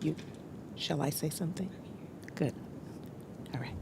You, shall I say something? Good. All right.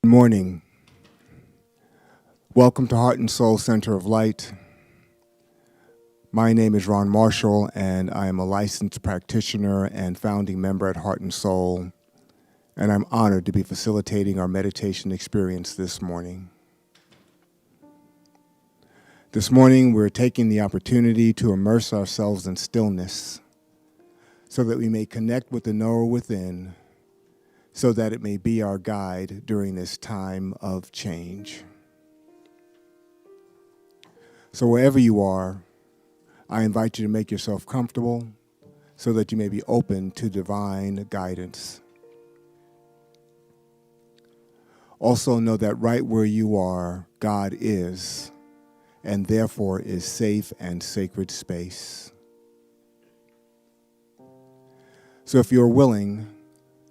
Good morning. Welcome to Heart and Soul Center of Light. My name is Ron Marshall, and I am a licensed practitioner and founding member at Heart and Soul, and I'm honored to be facilitating our meditation experience this morning. This morning, we're taking the opportunity to immerse ourselves in stillness so that we may connect with the knower within, so that it may be our guide during this time of change. So wherever you are, I invite you to make yourself comfortable so that you may be open to divine guidance. Also know that right where you are, God is, and therefore is safe and sacred space. So if you're willing,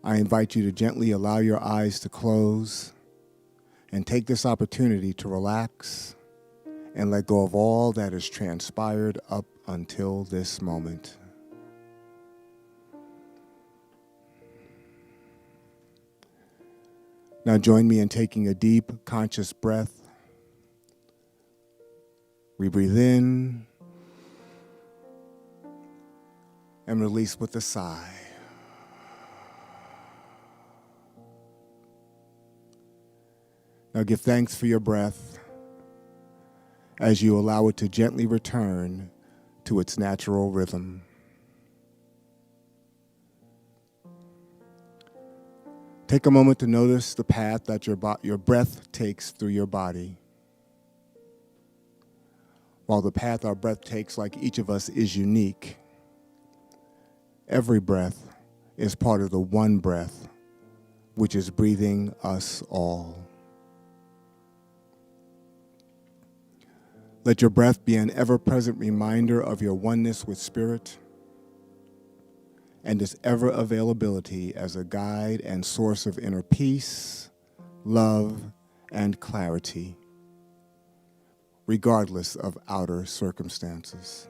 I invite you to gently allow your eyes to close and take this opportunity to relax and let go of all that has transpired up until this moment. Now join me in taking a deep, conscious breath. We breathe in and release with a sigh. Now give thanks for your breath as you allow it to gently return to its natural rhythm. Take a moment to notice the path that your breath takes through your body. While the path our breath takes, like each of us, is unique, every breath is part of the one breath, which is breathing us all. Let your breath be an ever-present reminder of your oneness with Spirit and its ever-availability as a guide and source of inner peace, love, and clarity, regardless of outer circumstances.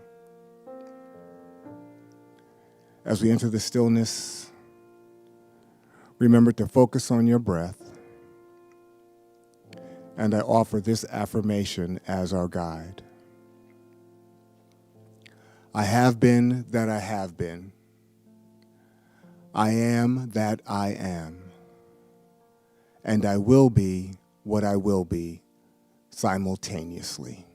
As we enter the stillness, remember to focus on your breath, and I offer this affirmation as our guide. I have been that I have been. I am that I am. And I will be what I will be simultaneously.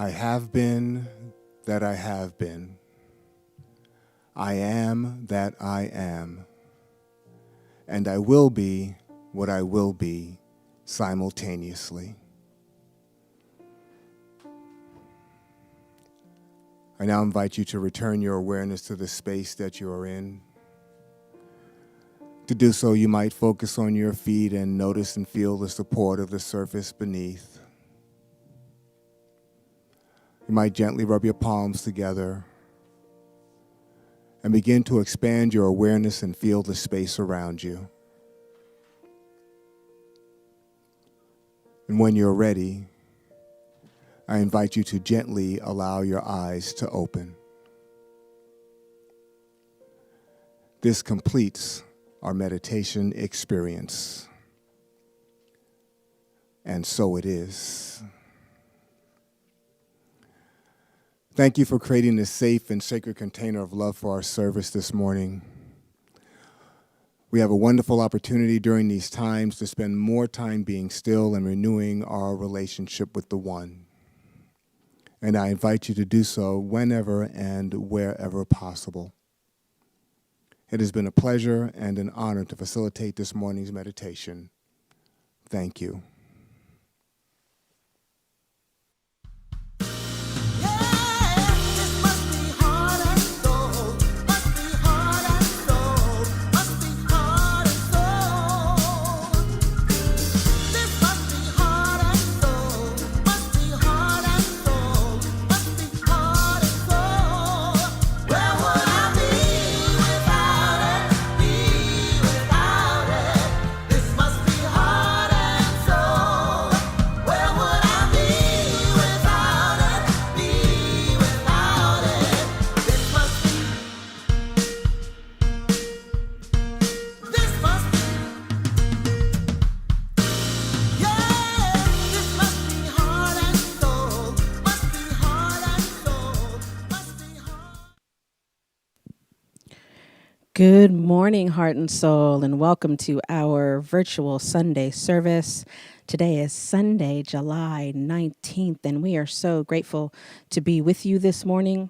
I have been that I have been. I am that I am. And I will be what I will be simultaneously. I now invite you to return your awareness to the space that you are in. To do so, you might focus on your feet and notice and feel the support of the surface beneath. You might gently rub your palms together and begin to expand your awareness and feel the space around you. And when you're ready, I invite you to gently allow your eyes to open. This completes our meditation experience. And so it is. Thank you for creating this safe and sacred container of love for our service this morning. We have a wonderful opportunity during these times to spend more time being still and renewing our relationship with the One. And I invite you to do so whenever and wherever possible. It has been a pleasure and an honor to facilitate this morning's meditation. Thank you. Good morning, heart and soul, and welcome to our virtual Sunday service. Today is Sunday, July 19th, and we are so grateful to be with you this morning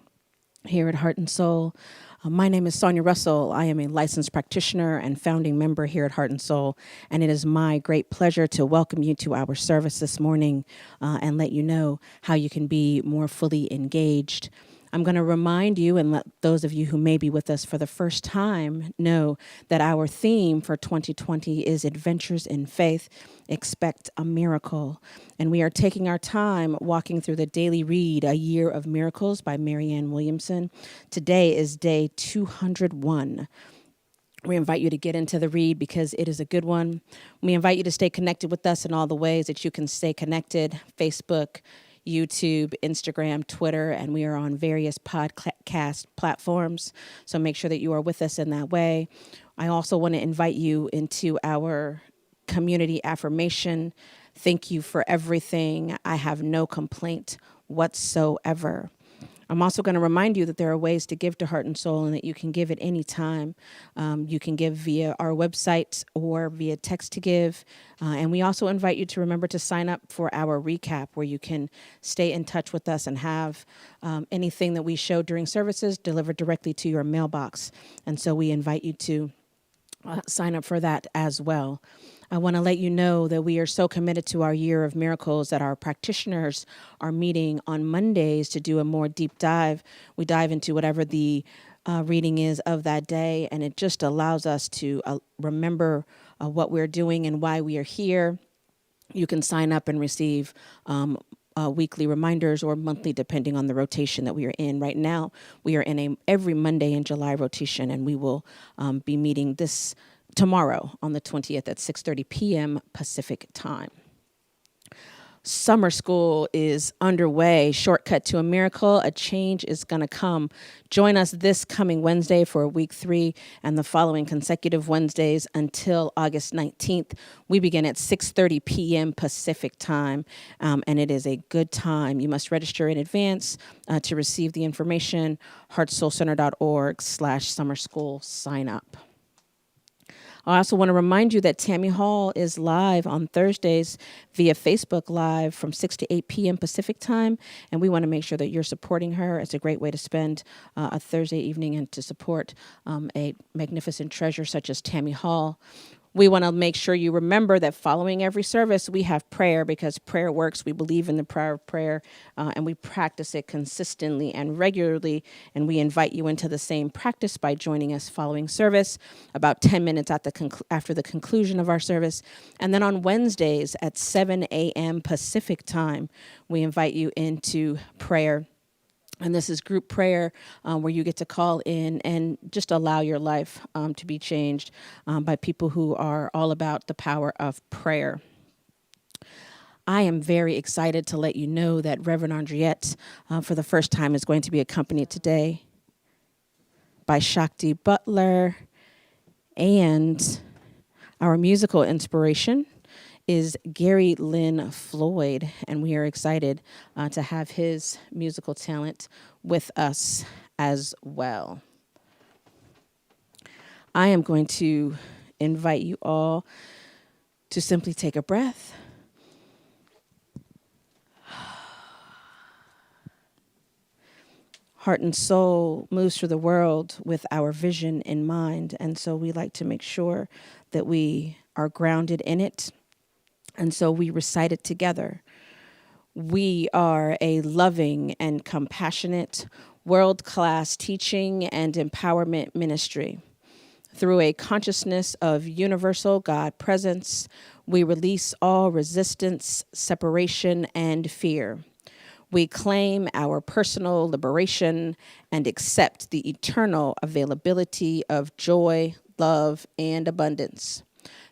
here at Heart and Soul. My name is Sonia Russell. I am a licensed practitioner and founding member here at Heart and Soul, and it is my great pleasure to welcome you to our service this morning and let you know how you can be more fully engaged. I'm going to remind you and let those of you who may be with us for the first time know that our theme for 2020 is Adventures in Faith, Expect a Miracle. And we are taking our time walking through the daily read, A Year of Miracles by Marianne Williamson. Today is day 201. We invite you to get into the read because it is a good one. We invite you to stay connected with us in all the ways that you can stay connected: Facebook, YouTube, Instagram, Twitter, and we are on various podcast platforms. So make sure that you are with us in that way. I also want to invite you into our community affirmation. Thank you for everything. I have no complaint whatsoever. I'm also going to remind you that there are ways to give to Heart and Soul and that you can give at any time. You can give via our website or via text to give. And we also invite you to remember to sign up for our recap where you can stay in touch with us and have anything that we show during services delivered directly to your mailbox. And so we invite you to sign up for that as well. I want to let you know that we are so committed to our Year of Miracles that our practitioners are meeting on Mondays to do a more deep dive. We dive into whatever the reading is of that day, and it just allows us to remember what we're doing and why we are here. You can sign up and receive weekly reminders or monthly, depending on the rotation that we are in. Right now, we are in a every Monday in July rotation, and we will be meeting tomorrow on the 20th at 6:30 p.m. Pacific time. Summer school is underway. Shortcut to a Miracle. A change is going to come. Join us this coming Wednesday for week 3 and the following consecutive Wednesdays until August 19th. We begin at 6:30 p.m. Pacific time, and it is a good time. You must register in advance to receive the information. heartsoulcenter.org/summer school sign up. I also want to remind you that Tammy Hall is live on Thursdays via Facebook Live from 6 to 8 p.m. Pacific time, and we want to make sure that you're supporting her. It's a great way to spend a Thursday evening and to support a magnificent treasure such as Tammy Hall. We want to make sure you remember that following every service, we have prayer because prayer works. We believe in the power of prayer, and we practice it consistently and regularly. And we invite you into the same practice by joining us following service, about 10 minutes after the conclusion of our service. And then on Wednesdays at 7 a.m. Pacific time, we invite you into prayer. And this is group prayer where you get to call in and just allow your life to be changed by people who are all about the power of prayer. I am very excited to let you know that Reverend Andriette, for the first time, is going to be accompanied today by Shakti Butler, and our musical inspiration is Gary Lynn Floyd, and we are excited to have his musical talent with us as well. I am going to invite you all to simply take a breath. Heart and Soul moves through the world with our vision in mind, and so we like to make sure that we are grounded in it. And so we recite it together. We are a loving and compassionate, world-class teaching and empowerment ministry. Through a consciousness of universal God presence, we release all resistance, separation, and fear. We claim our personal liberation and accept the eternal availability of joy, love, and abundance.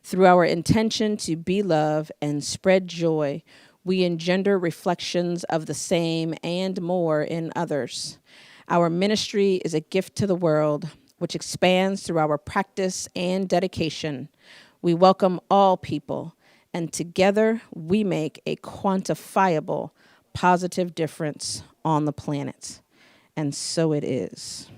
Through our intention to be love and spread joy, we engender reflections of the same and more in others. Our ministry is a gift to the world, which expands through our practice and dedication. We welcome all people, and together we make a quantifiable, positive difference on the planet. And so it is.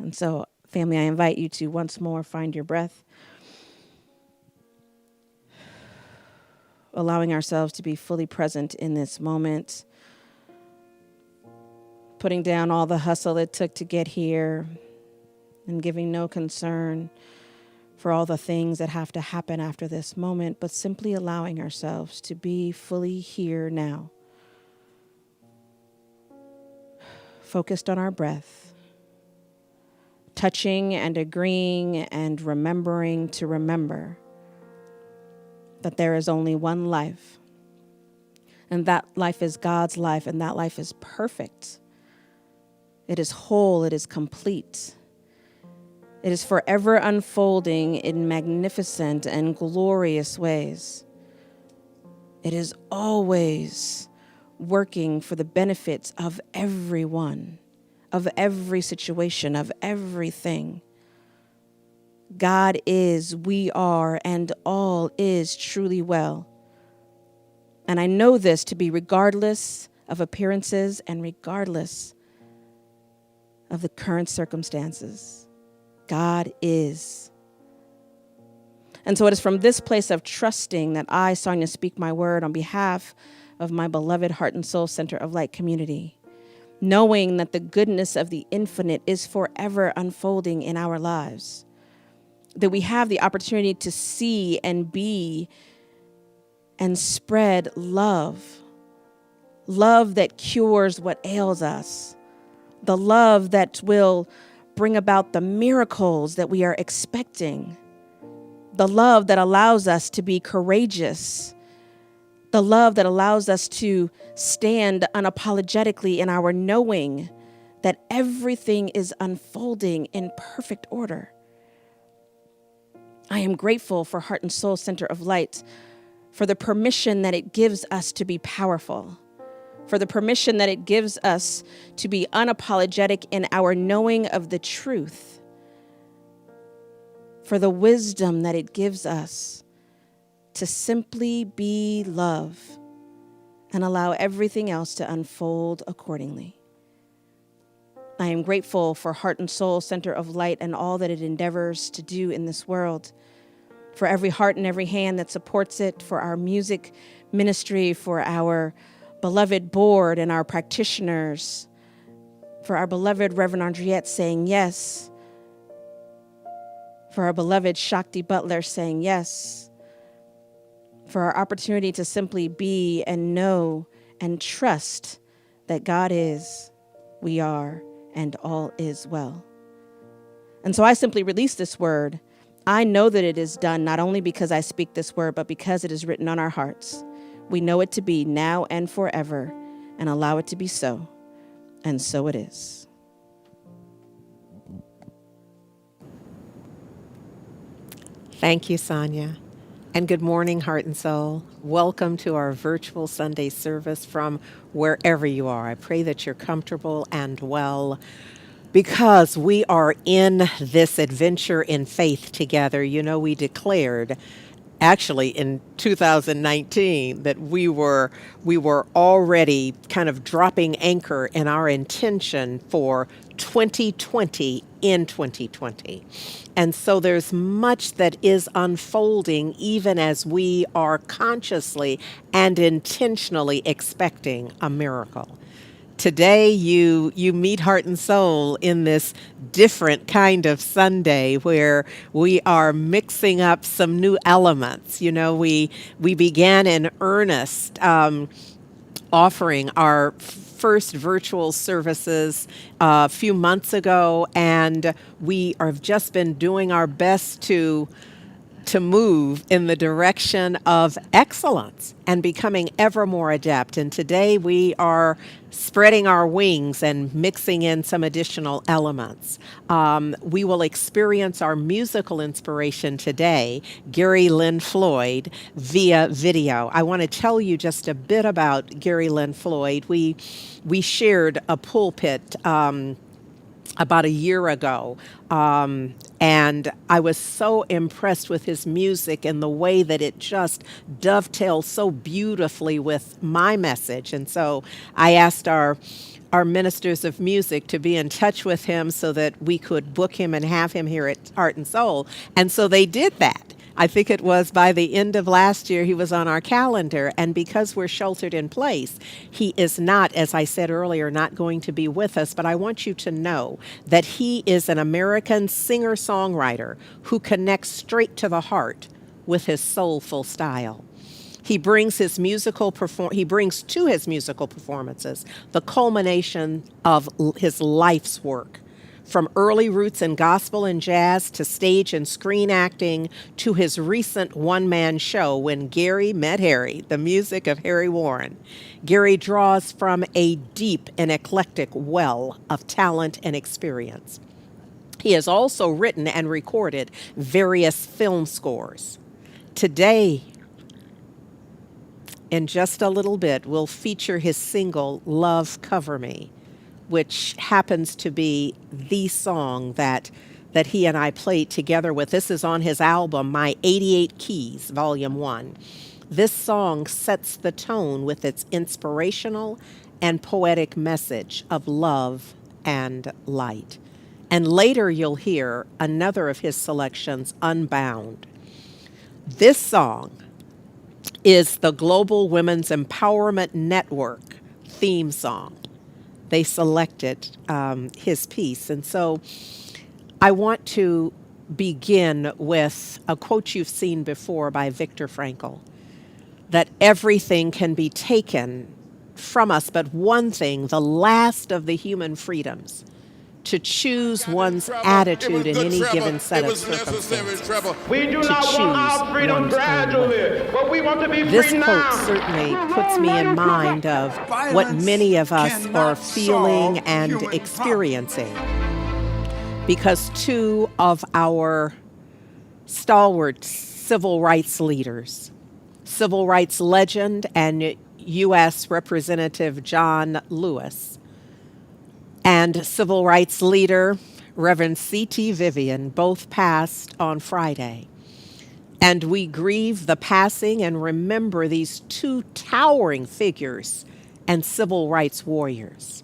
And so, family, I invite you to once more find your breath, allowing ourselves to be fully present in this moment, putting down all the hustle it took to get here, and giving no concern for all the things that have to happen after this moment, but simply allowing ourselves to be fully here now, focused on our breath, touching and agreeing and remembering to remember that there is only one life, and that life is God's life, and that life is perfect. It is whole, it is complete. It is forever unfolding in magnificent and glorious ways. It is always working for the benefits of everyone, of every situation, of everything. God is, we are, and all is truly well. And I know this to be regardless of appearances and regardless of the current circumstances. God is. And so it is from this place of trusting that I, Sonia, speak my word on behalf of my beloved Heart and Soul Center of Light community, knowing that the goodness of the infinite is forever unfolding in our lives, that we have the opportunity to see and be and spread love, love that cures what ails us, the love that will bring about the miracles that we are expecting, the love that allows us to be courageous, the love that allows us to stand unapologetically in our knowing that everything is unfolding in perfect order. I am grateful for Heart and Soul Center of Light, for the permission that it gives us to be powerful, for the permission that it gives us to be unapologetic in our knowing of the truth, for the wisdom that it gives us to simply be love and allow everything else to unfold accordingly. I am grateful for Heart and Soul Center of Light and all that it endeavors to do in this world, for every heart and every hand that supports it, for our music ministry, for our beloved board and our practitioners, for our beloved Reverend Andriette saying yes, for our beloved Shakti Butler saying yes, for our opportunity to simply be and know and trust that God is, we are, and all is well. And so I simply release this word. I know that it is done not only because I speak this word, but because it is written on our hearts. We know it to be now and forever, and allow it to be so. And so it is. Thank you, Sonia. And good morning, Heart and Soul. Welcome to our virtual Sunday service from wherever you are. I pray that you're comfortable and well because we are in this adventure in faith together. You know, we declared actually in 2019 that we were already kind of dropping anchor in our intention for 2020 in 2020. And so there's much that is unfolding even as we are consciously and intentionally expecting a miracle. Today, you meet Heart and Soul in this different kind of Sunday where we are mixing up some new elements. You know, we began in earnest offering our first virtual services a few months ago, and we have just been doing our best to move in the direction of excellence and becoming ever more adept. And today we are spreading our wings and mixing in some additional elements. We will experience our musical inspiration today, Gary Lynn Floyd, via video. I want to tell you just a bit about Gary Lynn Floyd. We shared a pulpit about a year ago. And I was so impressed with his music and the way that it just dovetails so beautifully with my message. And so I asked our ministers of music to be in touch with him so that we could book him and have him here at Heart and Soul. And so they did that. I think it was by the end of last year, he was on our calendar. And because we're sheltered in place, he is not, as I said earlier, not going to be with us. But I want you to know that he is an American singer-songwriter who connects straight to the heart with his soulful style. He brings to his musical performances the culmination of his life's work. From early roots in gospel and jazz to stage and screen acting to his recent one-man show When Gary Met Harry, the music of Harry Warren. Gary draws from a deep and eclectic well of talent and experience. He has also written and recorded various film scores. Today, in just a little bit, we'll feature his single, Love Cover Me, which happens to be the song that he and I played together with. This is on his album, My 88 Keys, Volume 1. This song sets the tone with its inspirational and poetic message of love and light. And later you'll hear another of his selections, Unbound. This song is the Global Women's Empowerment Network theme song. They selected his piece. And so I want to begin with a quote you've seen before by Viktor Frankl, that everything can be taken from us, but one thing, the last of the human freedoms, to choose one's attitude in any given set of circumstances. We do not want our freedom gradually, but we want to be free now. This quote certainly puts me in mind of what many of us are feeling and experiencing, because two of our stalwart civil rights leaders, civil rights legend and U.S. Representative John Lewis, and civil rights leader Reverend C.T. Vivian, both passed on Friday. And we grieve the passing and remember these two towering figures and civil rights warriors.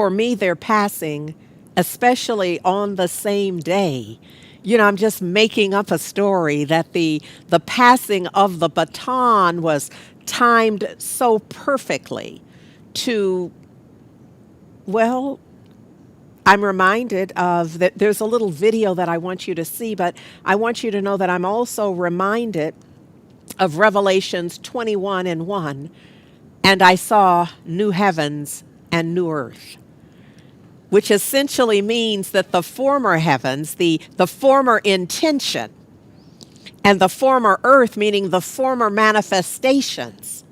for me, they're passing, especially on the same day. I'm just making up a story that the passing of the baton was timed so perfectly to, well, I'm reminded of that there's a little video that I want you to see, but I want you to know that I'm also reminded of Revelations 21 and 1, and I saw new heavens and new earth, which essentially means that the former heavens, the former intention, and the former earth, meaning the former manifestations,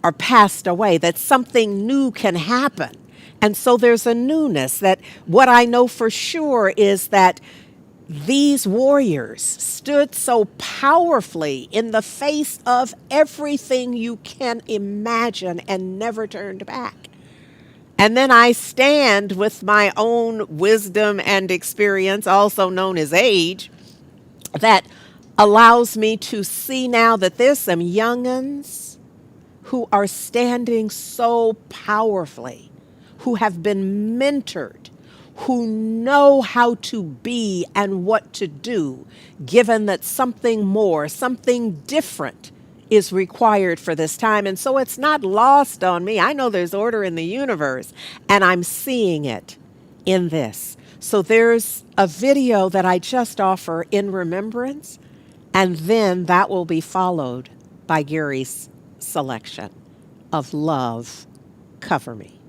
are passed away, that something new can happen. And so there's a newness that what I know for sure is that these warriors stood so powerfully in the face of everything you can imagine and never turned back. And then I stand with my own wisdom and experience, also known as age, that allows me to see now that there's some young'uns who are standing so powerfully, who have been mentored, who know how to be and what to do, given that something more, something different is required for this time. And so it's not lost on me. I know there's order in the universe, and I'm seeing it in this. So there's a video that I just offer in remembrance, and then that will be followed by Gary's selection of Love, Cover Me.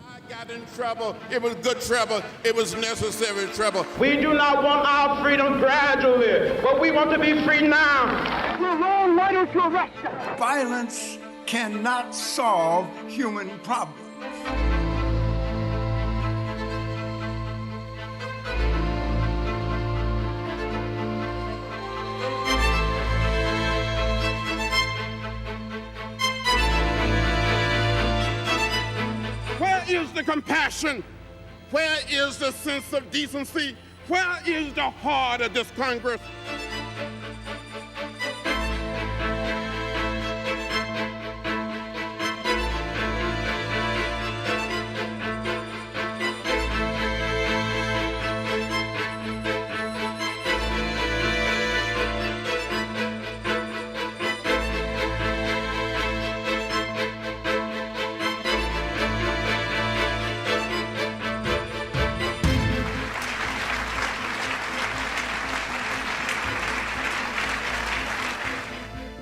I got in trouble. It was good trouble. It was necessary trouble. We do not want our freedom gradually, but we want to be free now. Jerome, why don't you arrest us? Violence cannot solve human problems. Where is the compassion? Where is the sense of decency? Where is the heart of this Congress?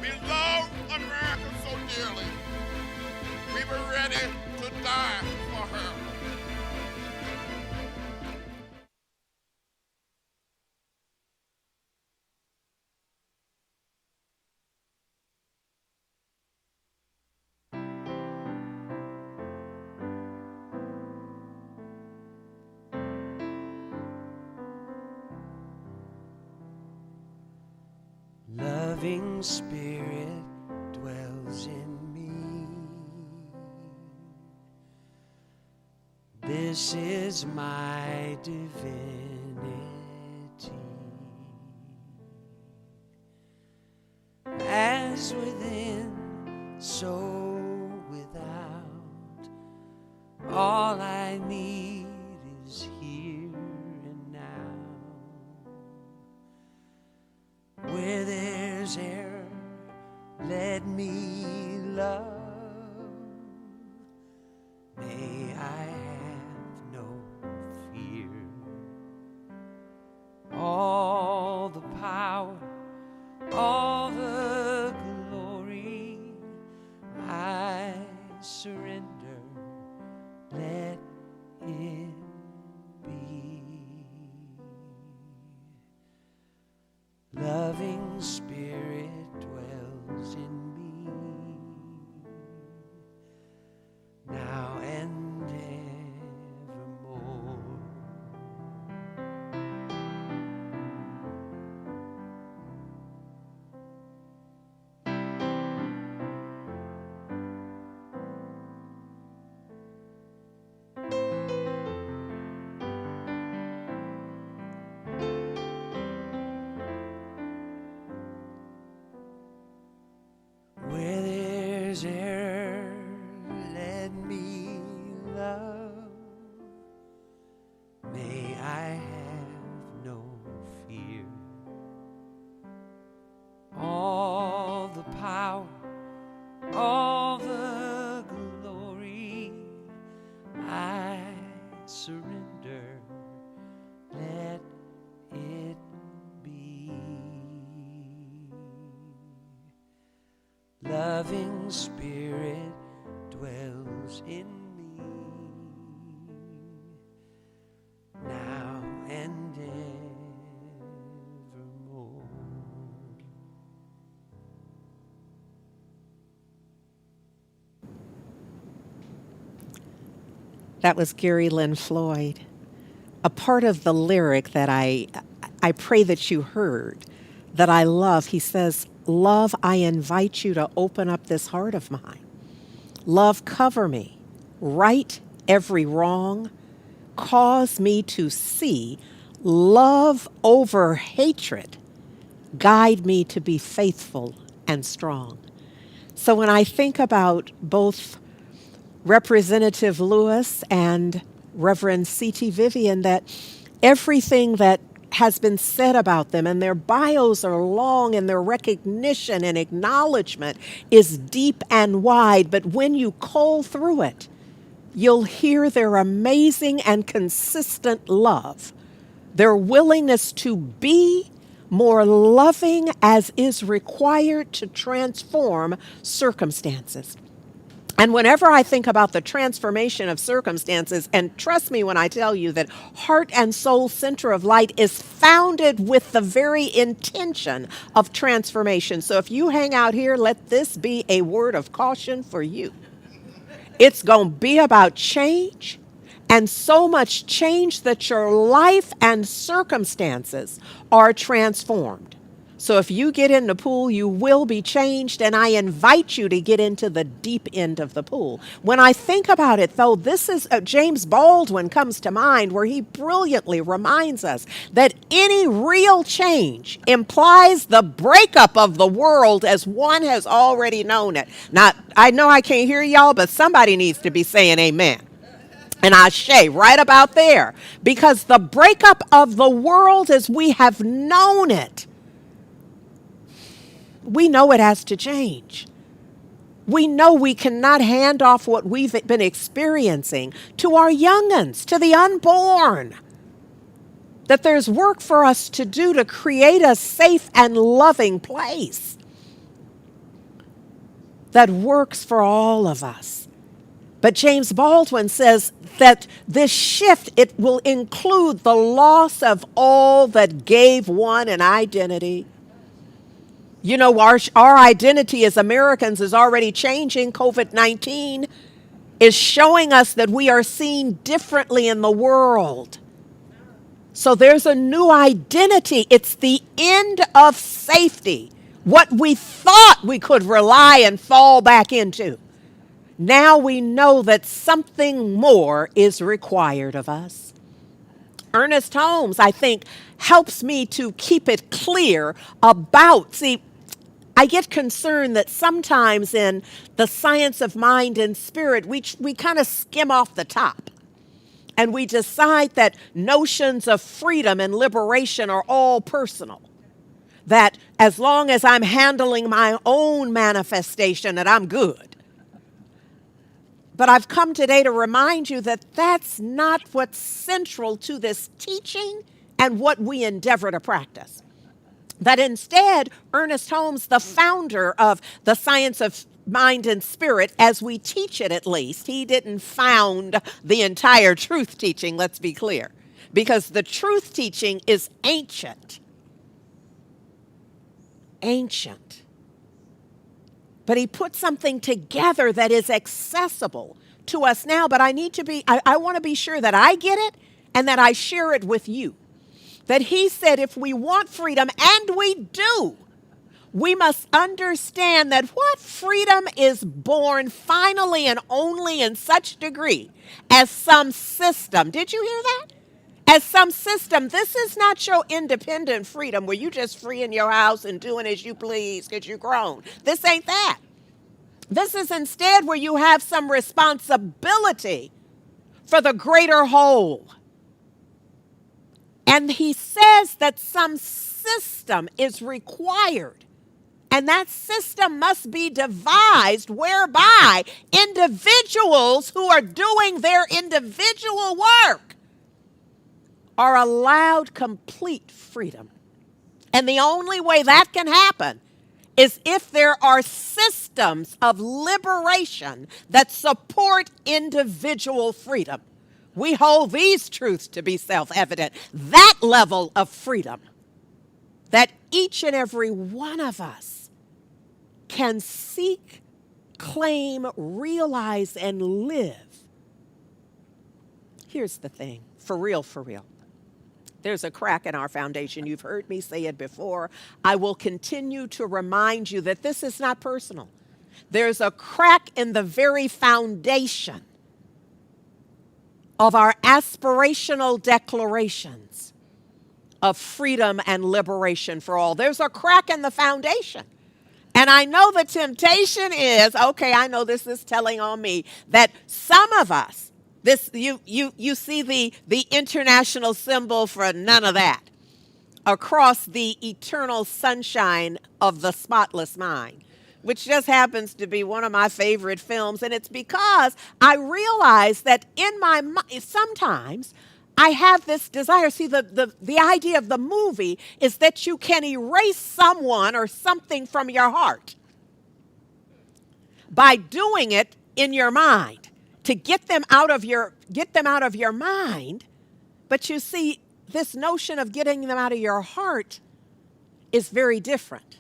We love America so dearly. We were ready to die for her. Loving Spirit dwells in me. This is my divinity. As within, so without. All I need is here and now. Where there's error, let me love. May I have no fear. All the power, all the glory, I surrender. Let it be. Loving Spirit dwells in me, now and evermore. Where there's error, let me loving Spirit dwells in me now and evermore. That was Gary Lynn Floyd. A part of the lyric that I pray that you heard, that I love, he says, "Love, I invite you to open up this heart of mine. Love, cover me, right every wrong, cause me to see love over hatred, guide me to be faithful and strong." So when I think about both Representative Lewis and Reverend C.T. Vivian, that everything that has been said about them, and their bios are long, and their recognition and acknowledgement is deep and wide, but when you cull through it, you'll hear their amazing and consistent love, their willingness to be more loving as is required to transform circumstances. And whenever I think about the transformation of circumstances, and trust me when I tell you that Heart and Soul Center of Light is founded with the very intention of transformation. So if you hang out here, let this be a word of caution for you. It's going to be about change, and so much change that your life and circumstances are transformed. So if you get in the pool, you will be changed, and I invite you to get into the deep end of the pool. When I think about it, though, this is James Baldwin comes to mind, where he brilliantly reminds us that any real change implies the breakup of the world as one has already known it. Now, I know I can't hear y'all, but somebody needs to be saying amen. And Ashe, right about there. Because the breakup of the world as we have known it, we know it has to change. We know we cannot hand off what we've been experiencing to our young'uns, to the unborn. That there's work for us to do to create a safe and loving place that works for all of us. But James Baldwin says that this shift, it will include the loss of all that gave one an identity. You know, our identity as Americans is already changing. COVID-19 is showing us that we are seen differently in the world. So there's a new identity. It's the end of safety. What we thought we could rely and fall back into. Now we know that something more is required of us. Ernest Holmes, I think, helps me to keep it clear about, I get concerned that sometimes in the science of mind and spirit, we kind of skim off the top. And we decide that notions of freedom and liberation are all personal. That as long as I'm handling my own manifestation, that I'm good. But I've come today to remind you that that's not what's central to this teaching and what we endeavor to practice. That instead, Ernest Holmes, the founder of the science of mind and spirit, as we teach it at least, he didn't found the entire truth teaching, let's be clear, because the truth teaching is ancient. Ancient. But he put something together that is accessible to us now, but I want to be sure that I get it and that I share it with you. That he said if we want freedom, and we do, we must understand that what freedom is born finally and only in such degree as some system. Did you hear that? As some system. This is not your independent freedom where you just free in your house and doing as you please because you're grown. This ain't that. This is instead where you have some responsibility for the greater whole. And he says that some system is required. And that system must be devised whereby individuals who are doing their individual work are allowed complete freedom. And the only way that can happen is if there are systems of liberation that support individual freedom. We hold these truths to be self-evident. That level of freedom that each and every one of us can seek, claim, realize, and live. Here's the thing, for real, for real. There's a crack in our foundation. You've heard me say it before. I will continue to remind you that this is not personal. There's a crack in the very foundation of our aspirational declarations of freedom and liberation for all. There's a crack in the foundation. And I know the temptation is, okay, I know this is telling on me, that some of us, this you see the international symbol for none of that across the eternal sunshine of the spotless mind, which just happens to be one of my favorite films. And it's because I realize that in my mind, sometimes I have this desire. See, the idea of the movie is that you can erase someone or something from your heart by doing it in your mind to get them out of your mind. But you see, this notion of getting them out of your heart is very different.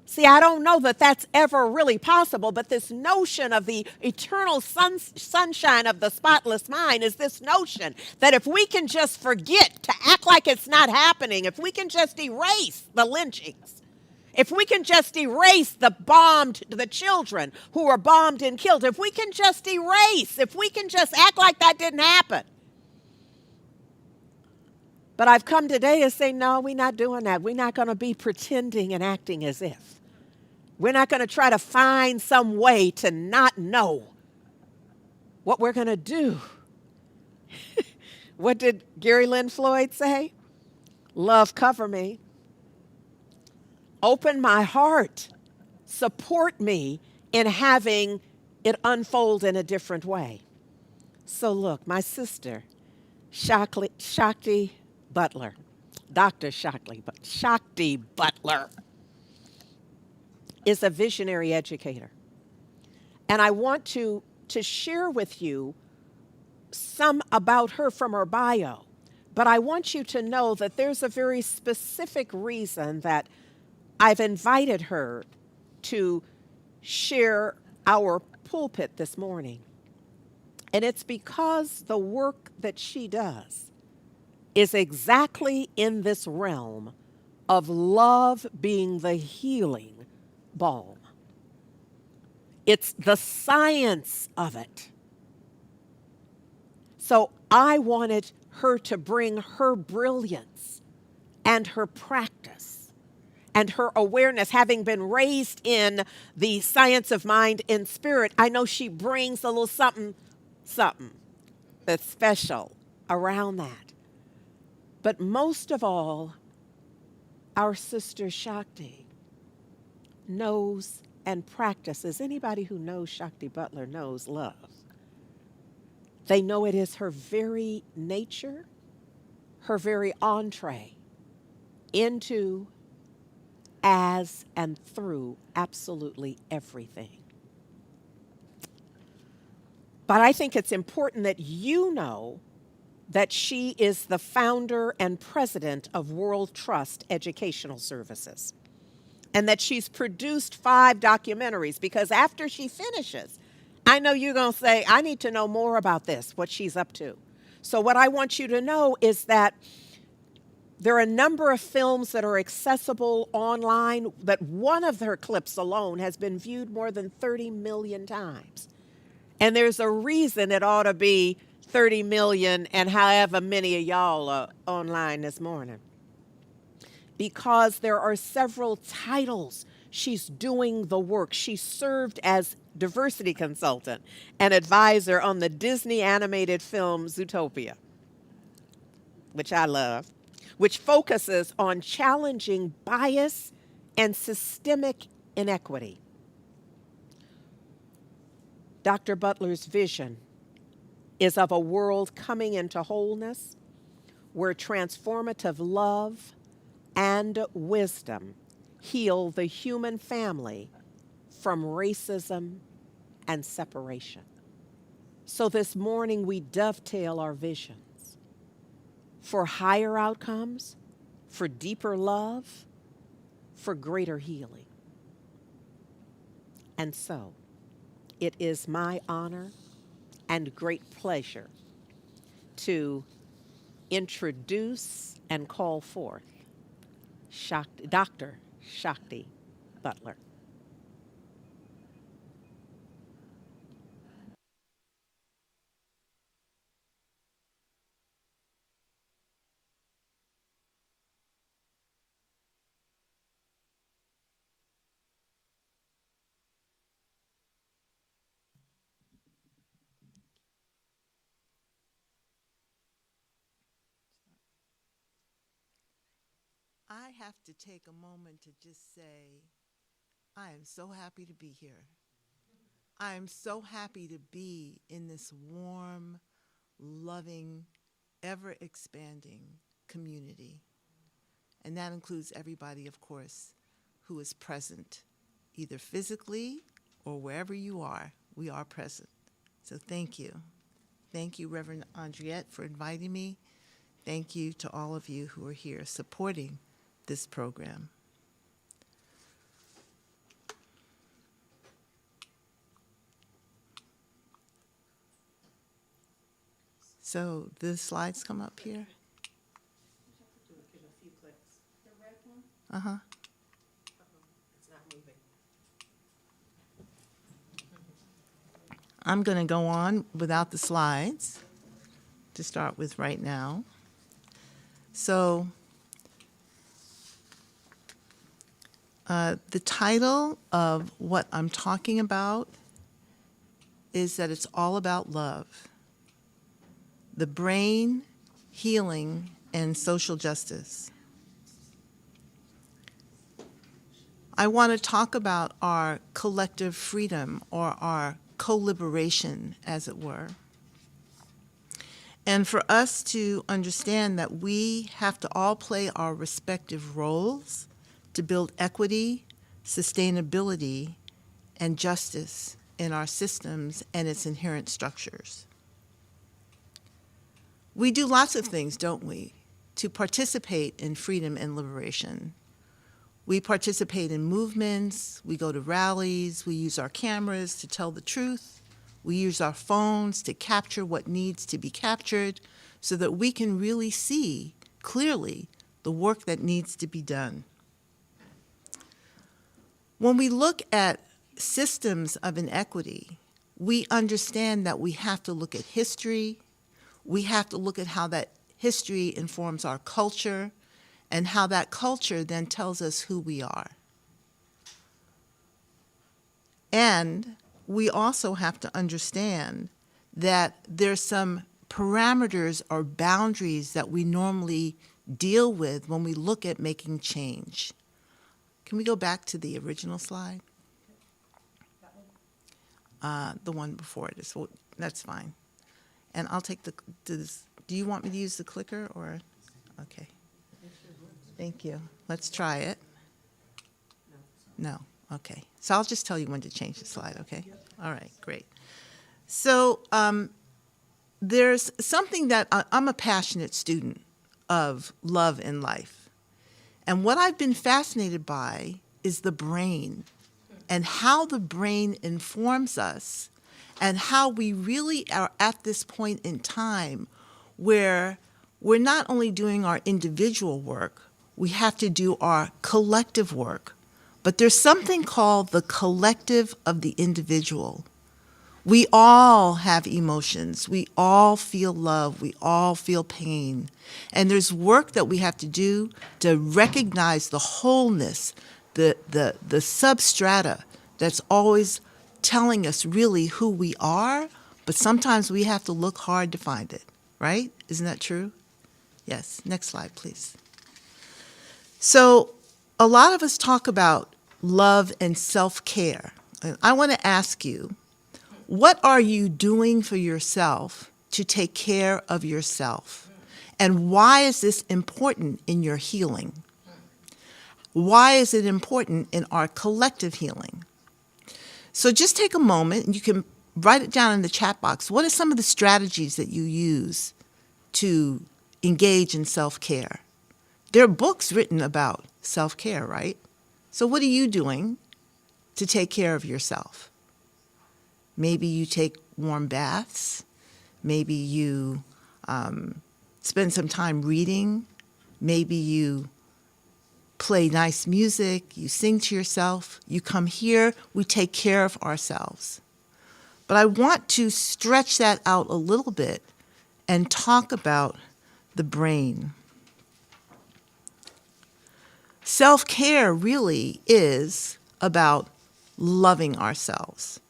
See, I don't know that that's ever really possible, but this notion of the eternal sunshine of the spotless mind is this notion that if we can just forget to act like it's not happening, if we can just erase the lynchings, if we can just erase the children who were bombed and killed, if we can just erase, if we can just act like that didn't happen. But I've come today to say, no, we're not doing that. We're not going to be pretending and acting as if. We're not going to try to find some way to not know what we're going to do. What did Gary Lynn Floyd say? Love, cover me. Open my heart. Support me in having it unfold in a different way. So look, my sister, Shakti Butler, Dr. Shakti Butler, is a visionary educator. And I want to share with you some about her from her bio. But I want you to know that there's a very specific reason that I've invited her to share our pulpit this morning. And it's because the work that she does is exactly in this realm of love being the healing balm. It's the science of it. So I wanted her to bring her brilliance and her practice and her awareness, having been raised in the science of mind and spirit. I know she brings a little something that's special around that. But most of all, our sister Shakti knows and practices. Anybody who knows Shakti Butler knows love. They know it is her very nature, her very entree into, as, and through absolutely everything. But I think it's important that you know that she is the founder and president of World Trust Educational Services, and that she's produced 5 documentaries, because after she finishes, I know you're going to say, I need to know more about this, what she's up to. So what I want you to know is that there are a number of films that are accessible online, but one of her clips alone has been viewed more than 30 million times. And there's a reason it ought to be 30 million and however many of y'all are online this morning. Because there are several titles. She's doing the work. She served as diversity consultant and advisor on the Disney animated film Zootopia, which I love, which focuses on challenging bias and systemic inequity. Dr. Butler's vision is of a world coming into wholeness where transformative love and wisdom heal the human family from racism and separation. So this morning we dovetail our visions for higher outcomes, for deeper love, for greater healing. And so it is my honor and great pleasure to introduce and call forth Dr. Shakti Butler. I have to take a moment to just say, I am so happy to be here. I am so happy to be in this warm, loving, ever-expanding community. And that includes everybody, of course, who is present, either physically or wherever you are, we are present. So thank you. Thank you, Reverend Andriette, for inviting me. Thank you to all of you who are here supporting this program. So the slides come up here? Uh-huh. I'm going to go on without the slides to start with right now. So the title of what I'm talking about is that it's all about love. The brain, healing, and social justice. I want to talk about our collective freedom, or our co-liberation, as it were. And for us to understand that we have to all play our respective roles to build equity, sustainability, and justice in our systems and its inherent structures. We do lots of things, don't we, to participate in freedom and liberation. We participate in movements, we go to rallies, we use our cameras to tell the truth, we use our phones to capture what needs to be captured so that we can really see clearly the work that needs to be done. When we look at systems of inequity, we understand that we have to look at history, we have to look at how that history informs our culture, and how that culture then tells us who we are. And we also have to understand that there's some parameters or boundaries that we normally deal with when we look at making change. Can we go back to the original slide? The one before it is, well, that's fine. And I'll take do you want me to use the clicker or, okay. Thank you. Let's try it. No, okay. So I'll just tell you when to change the slide, okay? All right, great. So there's something that I'm a passionate student of love and life. And what I've been fascinated by is the brain and how the brain informs us and how we really are at this point in time where we're not only doing our individual work, we have to do our collective work. But there's something called the collective of the individual. We all have emotions. We all feel love. We all feel pain. And there's work that we have to do to recognize the wholeness, the substrata that's always telling us really who we are, but sometimes we have to look hard to find it, right? Isn't that true? Yes, next slide, please. So a lot of us talk about love and self-care. And I want to ask you, what are you doing for yourself to take care of yourself? And why is this important in your healing? Why is it important in our collective healing? So just take a moment and you can write it down in the chat box. What are some of the strategies that you use to engage in self-care? There are books written about self-care, right? So what are you doing to take care of yourself? Maybe you take warm baths. Maybe you spend some time reading. Maybe you play nice music. You sing to yourself. You come here. We take care of ourselves. But I want to stretch that out a little bit and talk about the brain. Self-care really is about loving ourselves.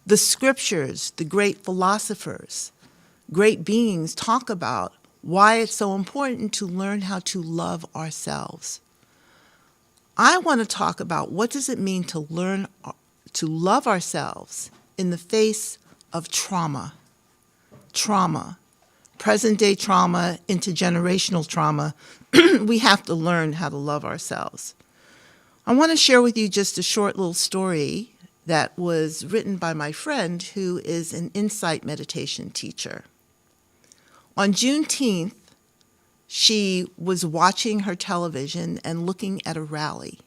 The scriptures, the great philosophers, great beings talk about why it's so important to learn how to love ourselves. I want to talk about what does it mean to learn to love ourselves in the face of trauma. Trauma, present-day trauma, intergenerational trauma. We have to learn how to love ourselves. I want to share with you just a short little story that was written by my friend who is an insight meditation teacher. On Juneteenth, she was watching her television and looking at a rally,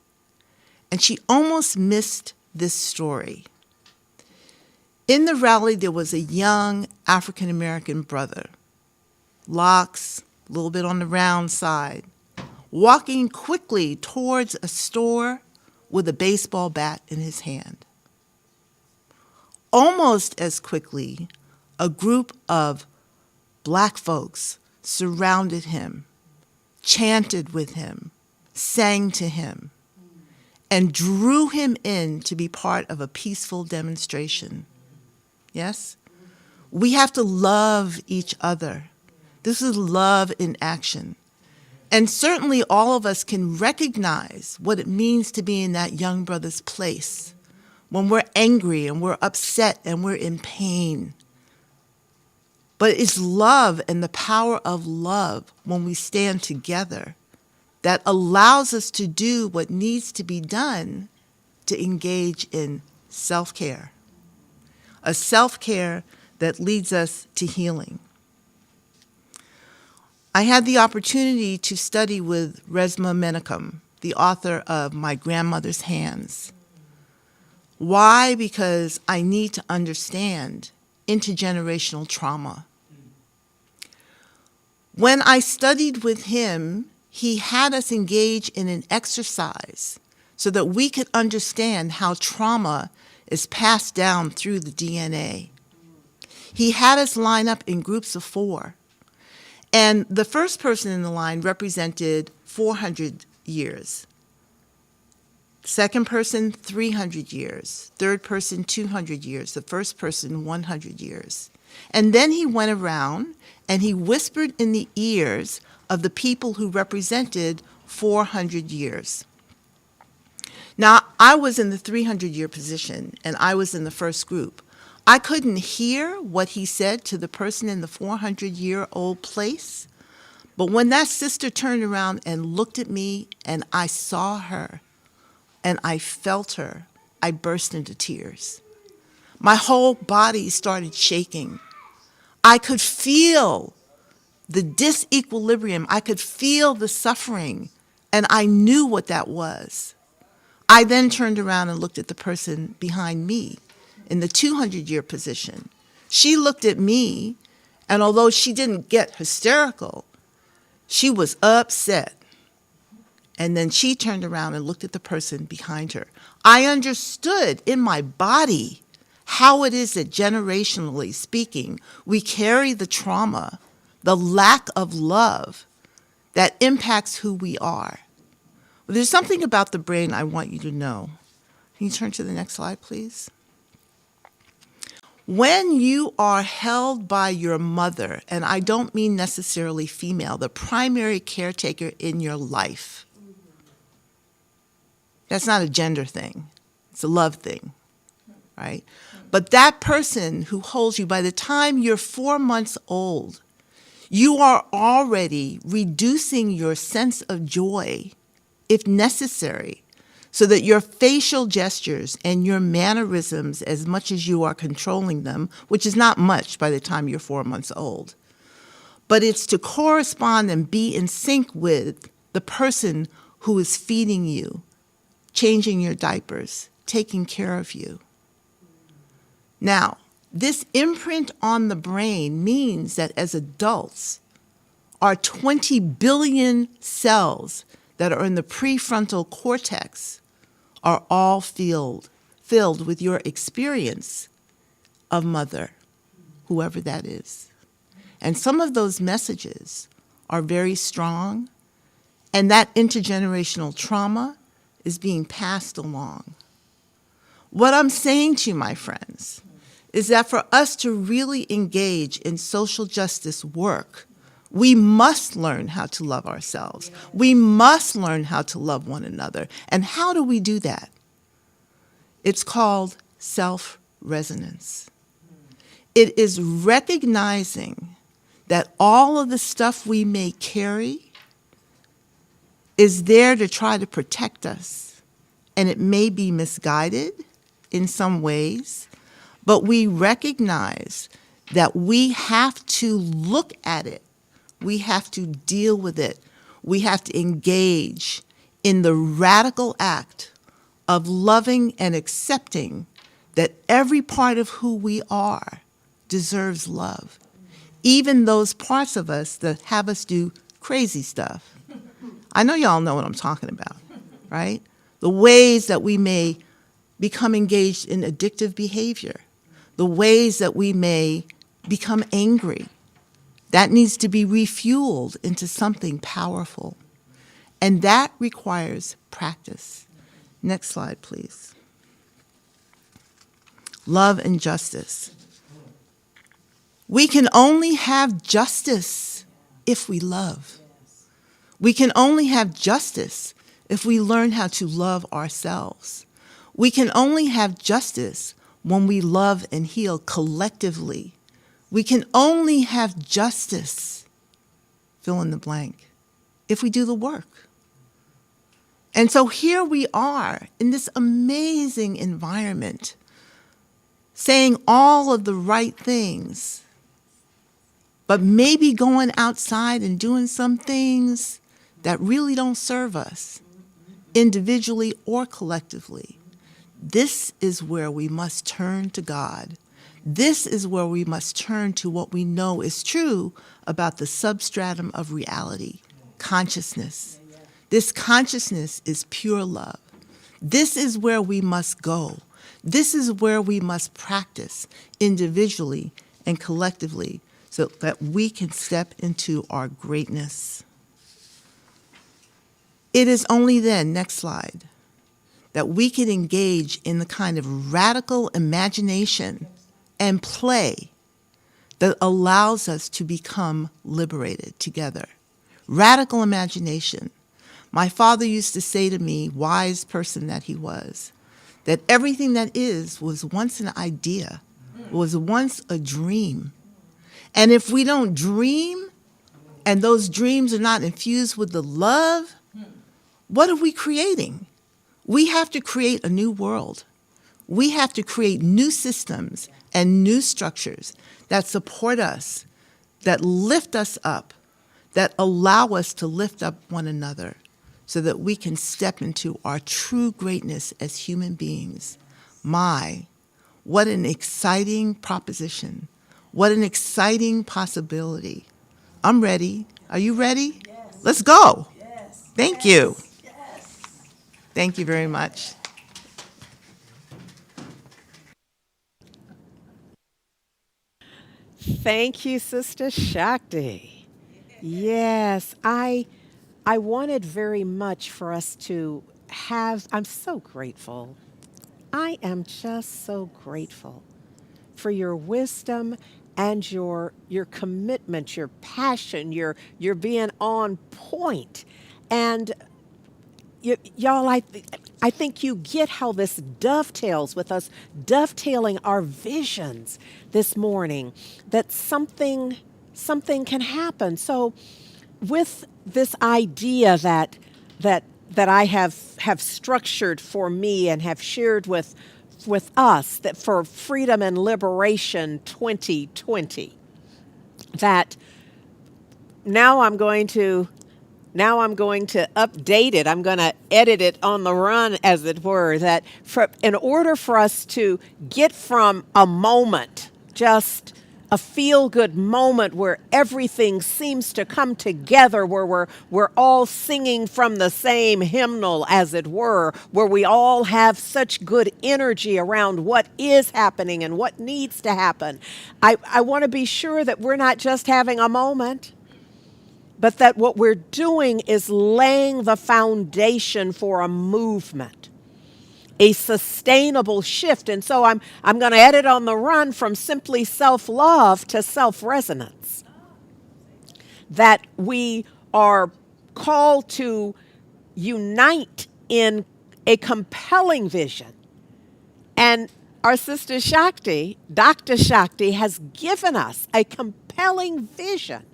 and she almost missed this story. In the rally, there was a young African-American brother, locks, a little bit on the round side, walking quickly towards a store with a baseball bat in his hand. Almost as quickly, a group of black folks surrounded him, chanted with him, sang to him, and drew him in to be part of a peaceful demonstration. Yes? We have to love each other. This is love in action. And certainly all of us can recognize what it means to be in that young brother's place when we're angry and we're upset and we're in pain. But it's love and the power of love when we stand together that allows us to do what needs to be done to engage in self-care. A self-care that leads us to healing. I had the opportunity to study with Resmaa Menakem, the author of My Grandmother's Hands. Why? Because I need to understand intergenerational trauma. When I studied with him, he had us engage in an exercise so that we could understand how trauma is passed down through the DNA. He had us line up in groups of 4. And the first person in the line represented 400 years. Second person, 300 years. Third person, 200 years. The first person, 100 years. And then he went around and he whispered in the ears of the people who represented 400 years. Now, I was in the 300-year position, and I was in the first group. I couldn't hear what he said to the person in the 400-year-old place, but when that sister turned around and looked at me, and I saw her, and I felt her, I burst into tears. My whole body started shaking. I could feel the disequilibrium. I could feel the suffering, and I knew what that was. I then turned around and looked at the person behind me in the 200-year position. She looked at me, and although she didn't get hysterical, she was upset. And then she turned around and looked at the person behind her. I understood in my body how it is that generationally speaking, we carry the trauma, the lack of love that impacts who we are. But there's something about the brain I want you to know. Can you turn to the next slide, please? When you are held by your mother, and I don't mean necessarily female, the primary caretaker in your life, that's not a gender thing. It's a love thing, right? But that person who holds you, by the time you're 4 months old, you are already reducing your sense of joy if necessary, so that your facial gestures and your mannerisms, as much as you are controlling them, which is not much by the time you're 4 months old, but it's to correspond and be in sync with the person who is feeding you, changing your diapers, taking care of you. Now, this imprint on the brain means that as adults, our 20 billion cells that are in the prefrontal cortex are all filled with your experience of mother, whoever that is. And some of those messages are very strong, and that intergenerational trauma is being passed along. What I'm saying to you, my friends, is that for us to really engage in social justice work, we must learn how to love ourselves. We must learn how to love one another. And how do we do that? It's called self-resonance. It is recognizing that all of the stuff we may carry is there to try to protect us. And it may be misguided in some ways, but we recognize that we have to look at it. We have to deal with it. We have to engage in the radical act of loving and accepting that every part of who we are deserves love, even those parts of us that have us do crazy stuff. I know y'all know what I'm talking about, right? The ways that we may become engaged in addictive behavior, the ways that we may become angry. That needs to be refueled into something powerful. And that requires practice. Next slide, please. Love and justice. We can only have justice if we love. We can only have justice if we learn how to love ourselves. We can only have justice when we love and heal collectively. We can only have justice, fill in the blank, if we do the work. And so here we are in this amazing environment, saying all of the right things, but maybe going outside and doing some things that really don't serve us, individually or collectively. This is where we must turn to God. This is where we must turn to what we know is true about the substratum of reality, consciousness. This consciousness is pure love. This is where we must go. This is where we must practice individually and collectively so that we can step into our greatness. It is only then, next slide, that we can engage in the kind of radical imagination and play that allows us to become liberated together. Radical imagination. My father used to say to me, wise person that he was, that everything that is was once an idea, was once a dream. And if we don't dream, and those dreams are not infused with the love, what are we creating? We have to create a new world. We have to create new systems and new structures that support us, that lift us up, that allow us to lift up one another so that we can step into our true greatness as human beings. What an exciting proposition. What an exciting possibility. I'm ready. Are you ready? Yes. Let's go. Yes. Thank you. Yes. Thank you very much. Thank you, Sister Shakti. Yes, I wanted very much for us to have, I'm so grateful. I am just so grateful for your wisdom and your commitment, your passion, your being on point. And y'all, I think you get how this dovetails with us dovetailing our visions this morning, that something can happen. So with this idea that that I have structured for me and have shared with us, that for Freedom and Liberation 2020, that now I'm going to update it. I'm going to edit it on the run, as it were, that in order for us to get from a moment, just a feel-good moment where everything seems to come together, where we're all singing from the same hymnal, as it were, where we all have such good energy around what is happening and what needs to happen. I want to be sure that we're not just having a moment, but that what we're doing is laying the foundation for a movement, a sustainable shift. And so I'm going to edit on the run from simply self-love to self-resonance. That we are called to unite in a compelling vision. And our sister Shakti, Dr. Shakti, has given us a compelling vision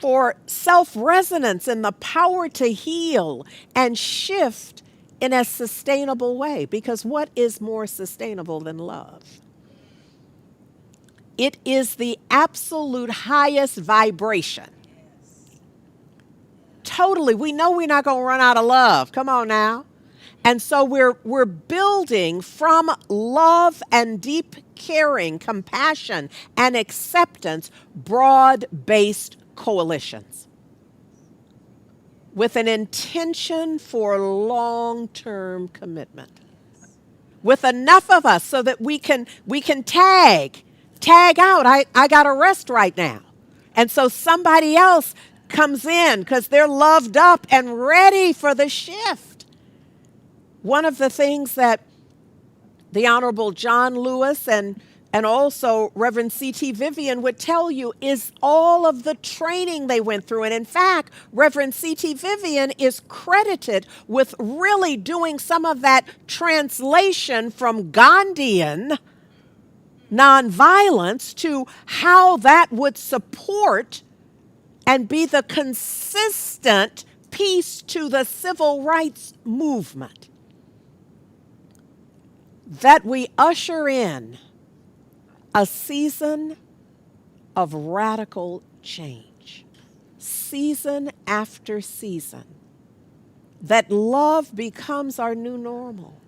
for self-resonance and the power to heal and shift in a sustainable way. Because what is more sustainable than love? It is the absolute highest vibration. Totally. We know we're not going to run out of love. Come on now. And so we're building from love and deep caring, compassion, and acceptance, broad-based coalitions with an intention for long-term commitment, with enough of us so that we can tag out. I got to rest right now, and so somebody else comes in because they're loved up and ready for the shift. One of the things that the Honorable John Lewis and also Reverend C.T. Vivian would tell you is all of the training they went through. And in fact, Reverend C.T. Vivian is credited with really doing some of that translation from Gandhian nonviolence to how that would support and be the consistent piece to the civil rights movement. That we usher in a season of radical change, season after season, that love becomes our new normal,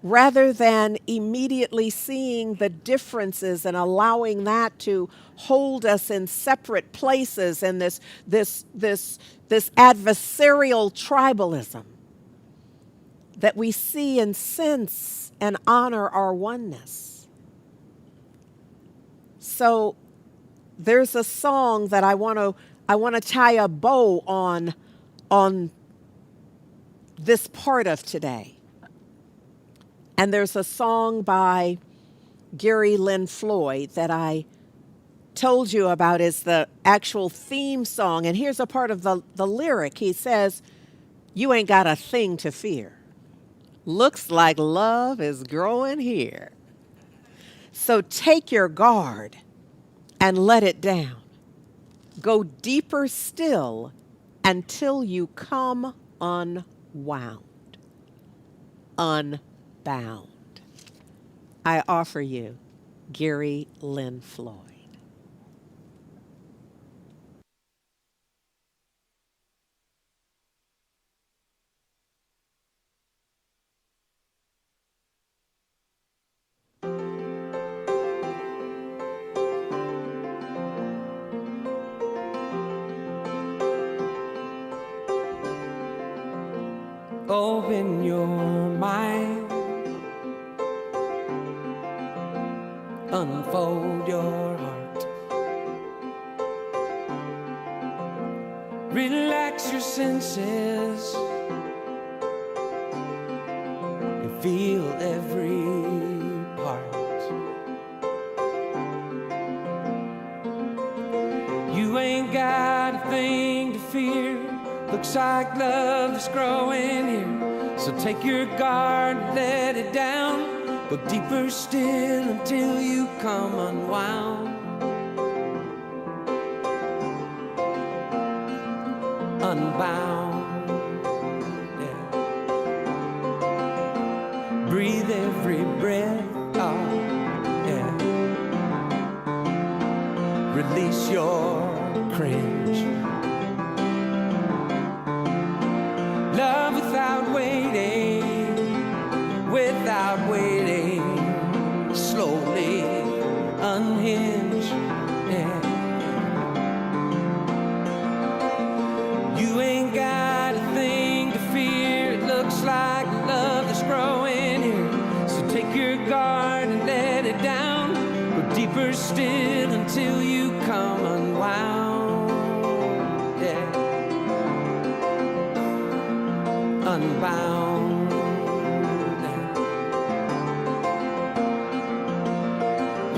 rather than immediately seeing the differences and allowing that to hold us in separate places and this adversarial tribalism, that we see and sense and honor our oneness. So there's a song that I want to tie a bow on this part of today. And there's a song by Gary Lynn Floyd that I told you about is the actual theme song. And here's a part of the lyric. He says, "You ain't got a thing to fear. Looks like love is growing here. So take your guard and let it down. Go deeper still until you come unwound, unbound." I offer you Gary Lynn Floyd. Open your mind, unfold your heart, relax your senses, and feel every part. You ain't got a thing to fear. Looks like love is growing here. So take your guard and let it down. Go deeper still until you come unwound, unbound. breathe every breath. Oh, yeah. Release your cringe. Love without waiting, slowly unhinge. Yeah. You ain't got a thing to fear. It looks like love that's growing here. So take your guard and let it down. Go deeper still until you come unwound. Yeah. Unbound.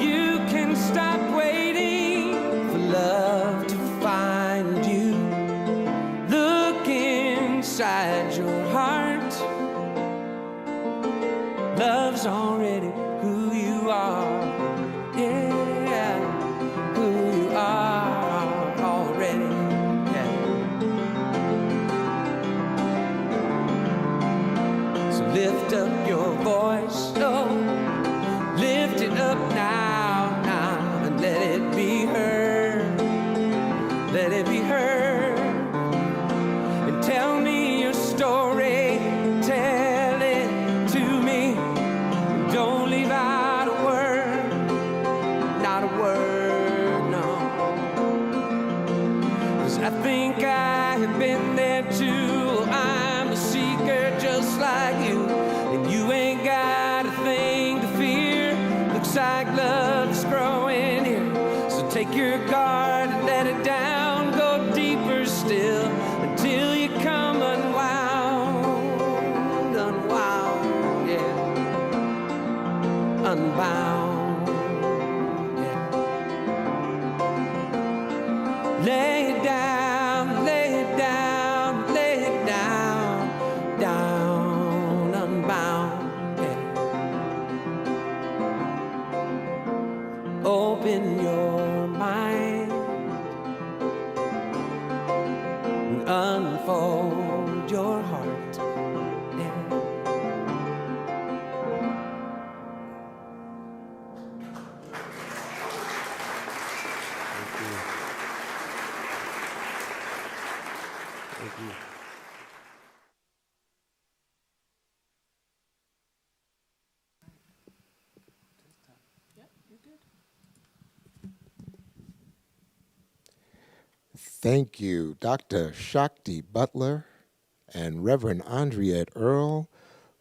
You can stop waiting for love to find you. Look inside your heart. Love's already who you are. Yeah, who you are already. Yeah. So lift up your voice, oh, lift it up now, and let it be heard. Let it be heard. And tell me your story, tell it to me. Don't leave out a word, not a word, no. 'Cause I think I have been there too. I'm a seeker just like you, and you ain't got a thing to fear. Looks like love's growing here. So take your guard and let it down. Go deeper still until you come unwound, unwound, yeah, unbound, yeah. Lay it down, lay it down, lay it down, down, unbound, yeah. Open your mind and unfold your heart. Yeah. Thank you, Dr. Shakti Butler and Reverend Andriette Earl,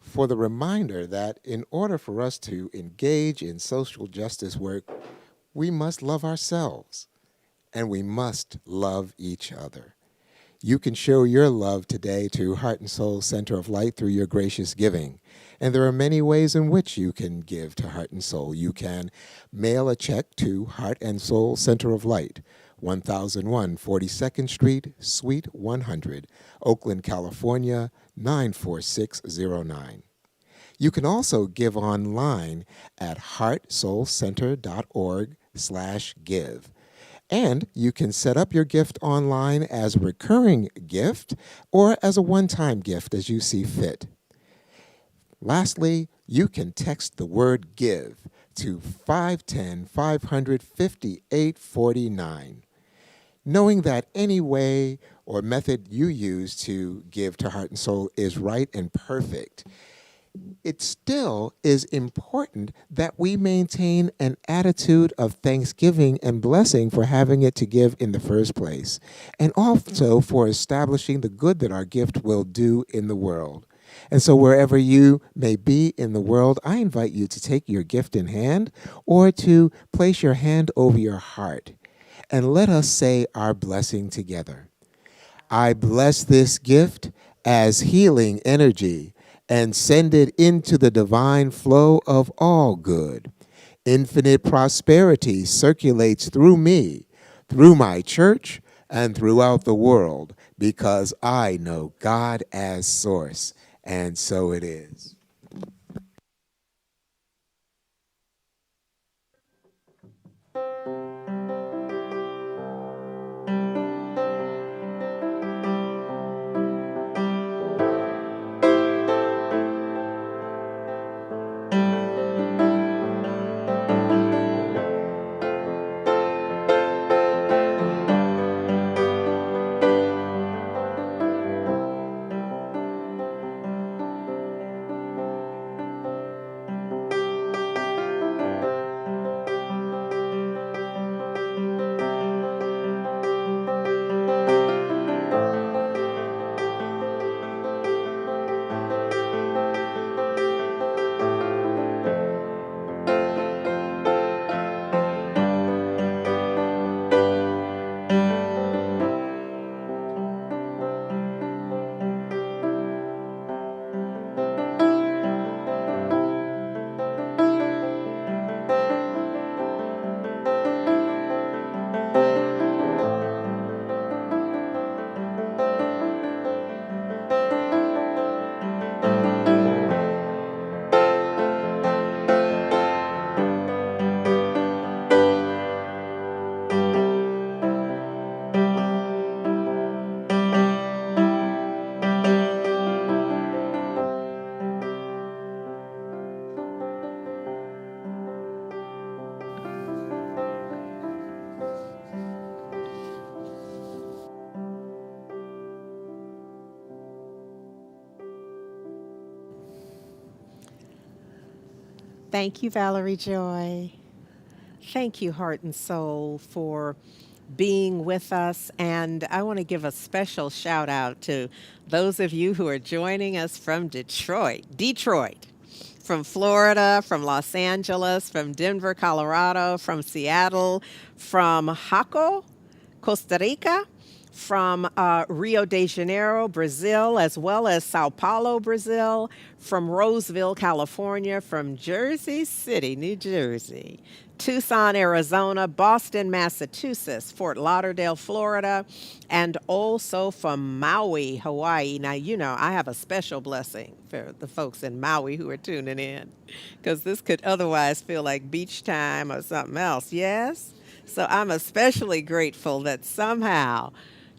for the reminder that in order for us to engage in social justice work, we must love ourselves and we must love each other. You can show your love today to Heart and Soul Center of Light through your gracious giving. And there are many ways in which you can give to Heart and Soul. You can mail a check to Heart and Soul Center of Light, 1001 42nd Street, Suite 100, Oakland, California, 94609. You can also give online at heartsoulcenter.org/give. And you can set up your gift online as a recurring gift or as a one-time gift as you see fit. Lastly, you can text the word GIVE to 510-500-5849. Knowing that any way or method you use to give to Heart and Soul is right and perfect, it still is important that we maintain an attitude of thanksgiving and blessing for having it to give in the first place, and also for establishing the good that our gift will do in the world. And so wherever you may be in the world, I invite you to take your gift in hand or to place your hand over your heart, and let us say our blessing together. I bless this gift as healing energy and send it into the divine flow of all good. Infinite prosperity circulates through me, through my church, and throughout the world, because I know God as source, and so it is. Thank you, Valerie Joy. Thank you, Heart and Soul, for being with us. And I want to give a special shout out to those of you who are joining us from Detroit, from Florida, from Los Angeles, from Denver, Colorado, from Seattle, from Jaco, Costa Rica, from Rio de Janeiro, Brazil, as well as Sao Paulo, Brazil, from Roseville, California, from Jersey City, New Jersey, Tucson, Arizona, Boston, Massachusetts, Fort Lauderdale, Florida, and also from Maui, Hawaii. Now, you know, I have a special blessing for the folks in Maui who are tuning in, because this could otherwise feel like beach time or something else. Yes? So I'm especially grateful that somehow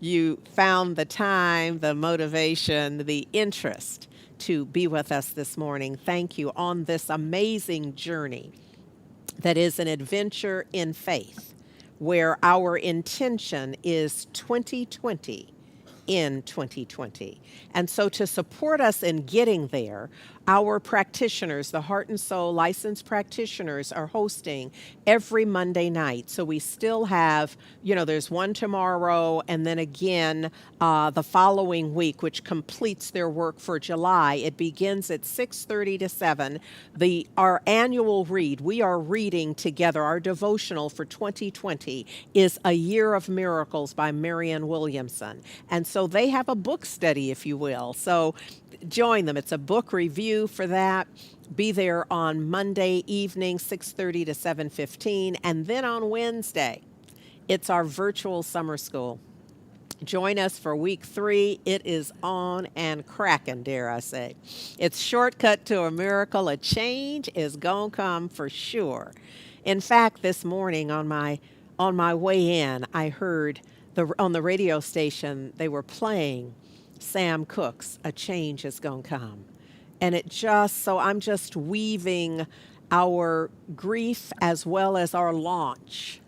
you found the time, the motivation, the interest to be with us this morning. Thank you on this amazing journey that is an adventure in faith, where our intention is 2020 in 2020. And so to support us in getting there, our practitioners, the Heart and Soul licensed practitioners, are hosting every Monday night. So we still have, you know, there's one tomorrow and then again the following week, which completes their work for July. It begins at 6:30 to 7. Our annual read, we are reading together. Our devotional for 2020 is A Year of Miracles by Marianne Williamson. And so they have a book study, if you will. So join them. It's a book review for that. Be there on Monday evening, 6:30 to 7:15. And then on Wednesday, it's our virtual summer school. Join us for week 3. It is on and cracking, dare I say. It's shortcut to a miracle. A change is gonna come for sure. In fact, this morning on my way in, I heard on the radio station they were playing Sam Cooke's A Change Is Gonna Come. And I'm just weaving our grief as well as our launch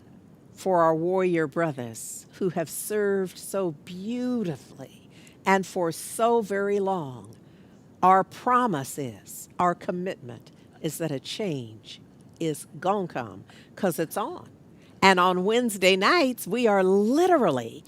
for our warrior brothers who have served so beautifully and for so very long. Our promise is, our commitment is that a change is gonna come, because it's on. And on Wednesday nights, we are literally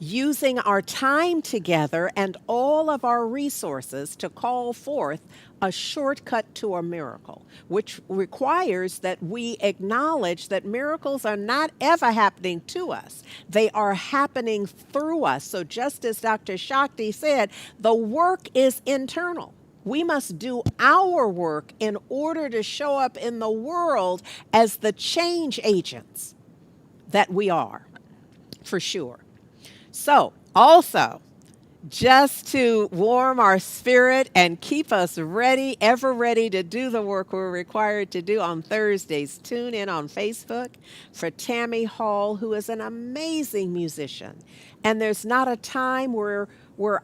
using our time together and all of our resources to call forth a shortcut to a miracle, which requires that we acknowledge that miracles are not ever happening to us. They are happening through us. So just as Dr. Shakti said, the work is internal. We must do our work in order to show up in the world as the change agents that we are, for sure. So, also, just to warm our spirit and keep us ready, ever ready to do the work we're required to do on Thursdays, tune in on Facebook for Tammy Hall, who is an amazing musician. And there's not a time where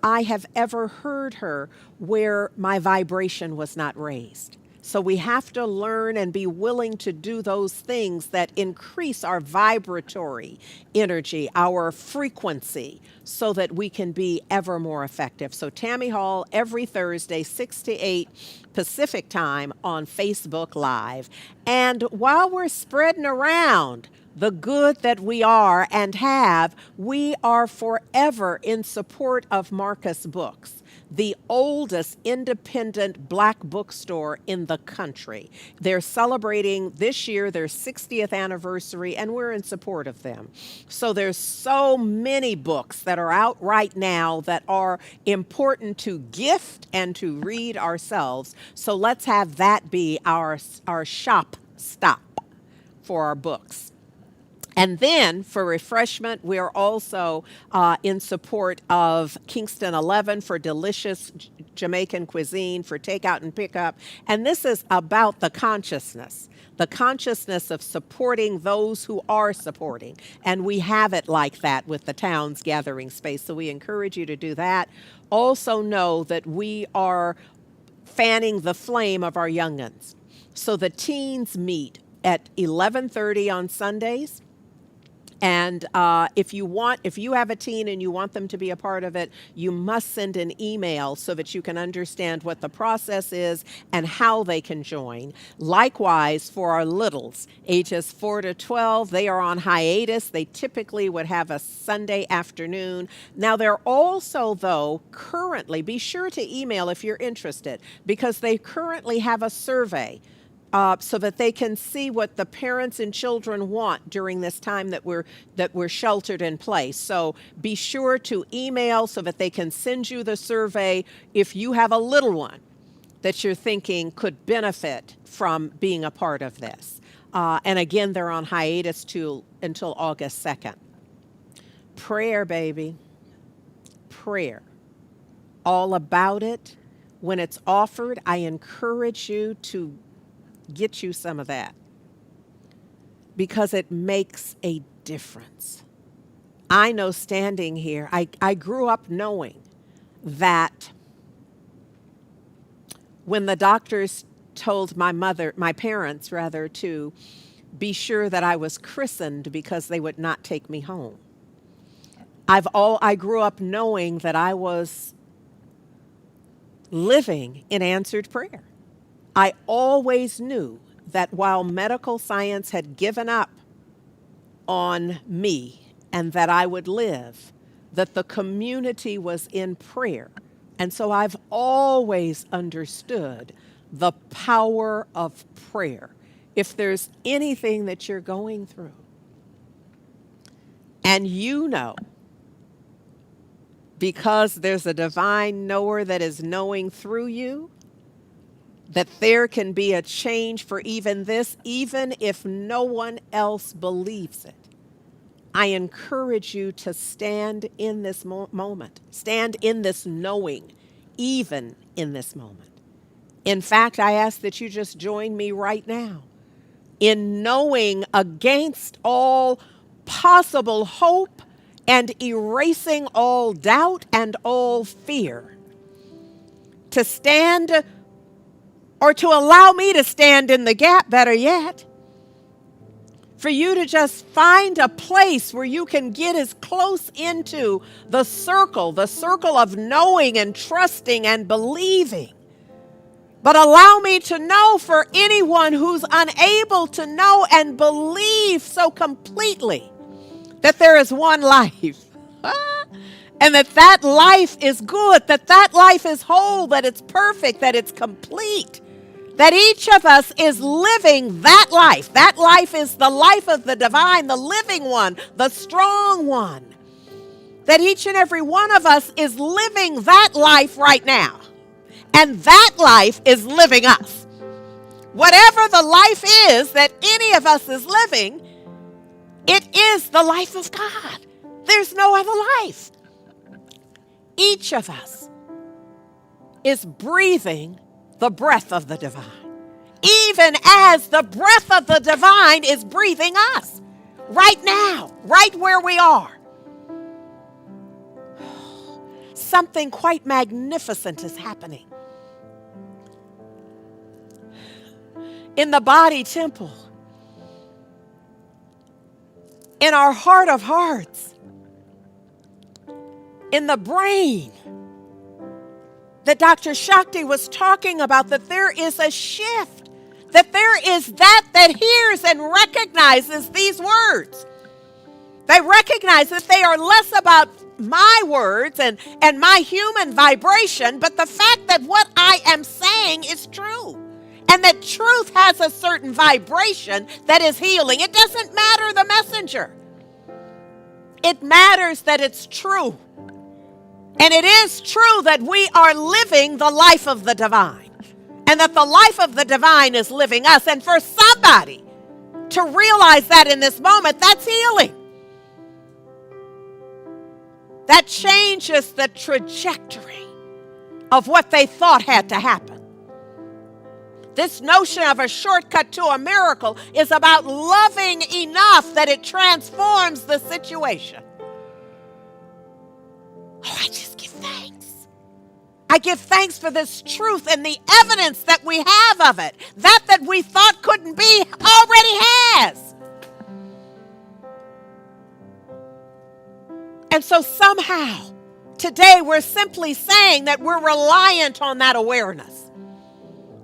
I have ever heard her where my vibration was not raised. So we have to learn and be willing to do those things that increase our vibratory energy, our frequency, so that we can be ever more effective. So Tammy Hall every Thursday, 6 to 8 Pacific time on Facebook Live. And while we're spreading around the good that we are and have, we are forever in support of Marcus Books, the oldest independent Black bookstore in the country. They're celebrating this year their 60th anniversary, and we're in support of them. So there's so many books that are out right now that are important to gift and to read ourselves. So let's have that be our shop stop for our books. And then for refreshment, we are also in support of Kingston 11 for delicious Jamaican cuisine for takeout and pickup. And this is about the consciousness of supporting those who are supporting. And we have it like that with the town's gathering space. So we encourage you to do that. Also know that we are fanning the flame of our young'uns. So the teens meet at 11:30 on Sundays. And if you have a teen and you want them to be a part of it, you must send an email so that you can understand what the process is and how they can join. Likewise, for our littles, ages 4 to 12, they are on hiatus. They typically would have a Sunday afternoon. Now, they're also, though, currently, be sure to email if you're interested, because they currently have a survey. So that they can see what the parents and children want during this time that we're sheltered in place. So be sure to email so that they can send you the survey if you have a little one that you're thinking could benefit from being a part of this. And again, they're on hiatus until August 2nd. Prayer, baby. Prayer. All about it. When it's offered, I encourage you to get you some of that, because it makes a difference. I know standing here, I grew up knowing that when the doctors told my parents rather, to be sure that I was christened because they would not take me home. I grew up knowing that I was living in answered prayer. I always knew that while medical science had given up on me and that I would live, that the community was in prayer. And so I've always understood the power of prayer. If there's anything that you're going through, and you know, because there's a divine knower that is knowing through you, that there can be a change for even this, even if no one else believes it. I encourage you to stand in this moment, stand in this knowing, even in this moment. In fact, I ask that you just join me right now in knowing against all possible hope and erasing all doubt and all fear, to stand, or to allow me to stand in the gap, better yet, for you to just find a place where you can get as close into the circle of knowing and trusting and believing. But allow me to know, for anyone who's unable to know and believe so completely, that there is one life. And that life is good, that life is whole, that it's perfect, that it's complete. That each of us is living that life. That life is the life of the divine, the living one, the strong one. That each and every one of us is living that life right now. And that life is living us. Whatever the life is that any of us is living, it is the life of God. There's no other life. Each of us is breathing the breath of the divine, even as the breath of the divine is breathing us right now, right where we are. Something quite magnificent is happening in the body temple, in our heart of hearts, in the brain, that Dr. Shakti was talking about, that there is a shift, that there is that hears and recognizes these words. They recognize that they are less about my words and my human vibration, but the fact that what I am saying is true. And that truth has a certain vibration that is healing. It doesn't matter the messenger. It matters that it's true. And it is true that we are living the life of the divine, and that the life of the divine is living us. And for somebody to realize that in this moment, that's healing. That changes the trajectory of what they thought had to happen. This notion of a shortcut to a miracle is about loving enough that it transforms the situation. Oh, I just give thanks. I give thanks for this truth and the evidence that we have of it. That we thought couldn't be already has. And so somehow, today we're simply saying that we're reliant on that awareness.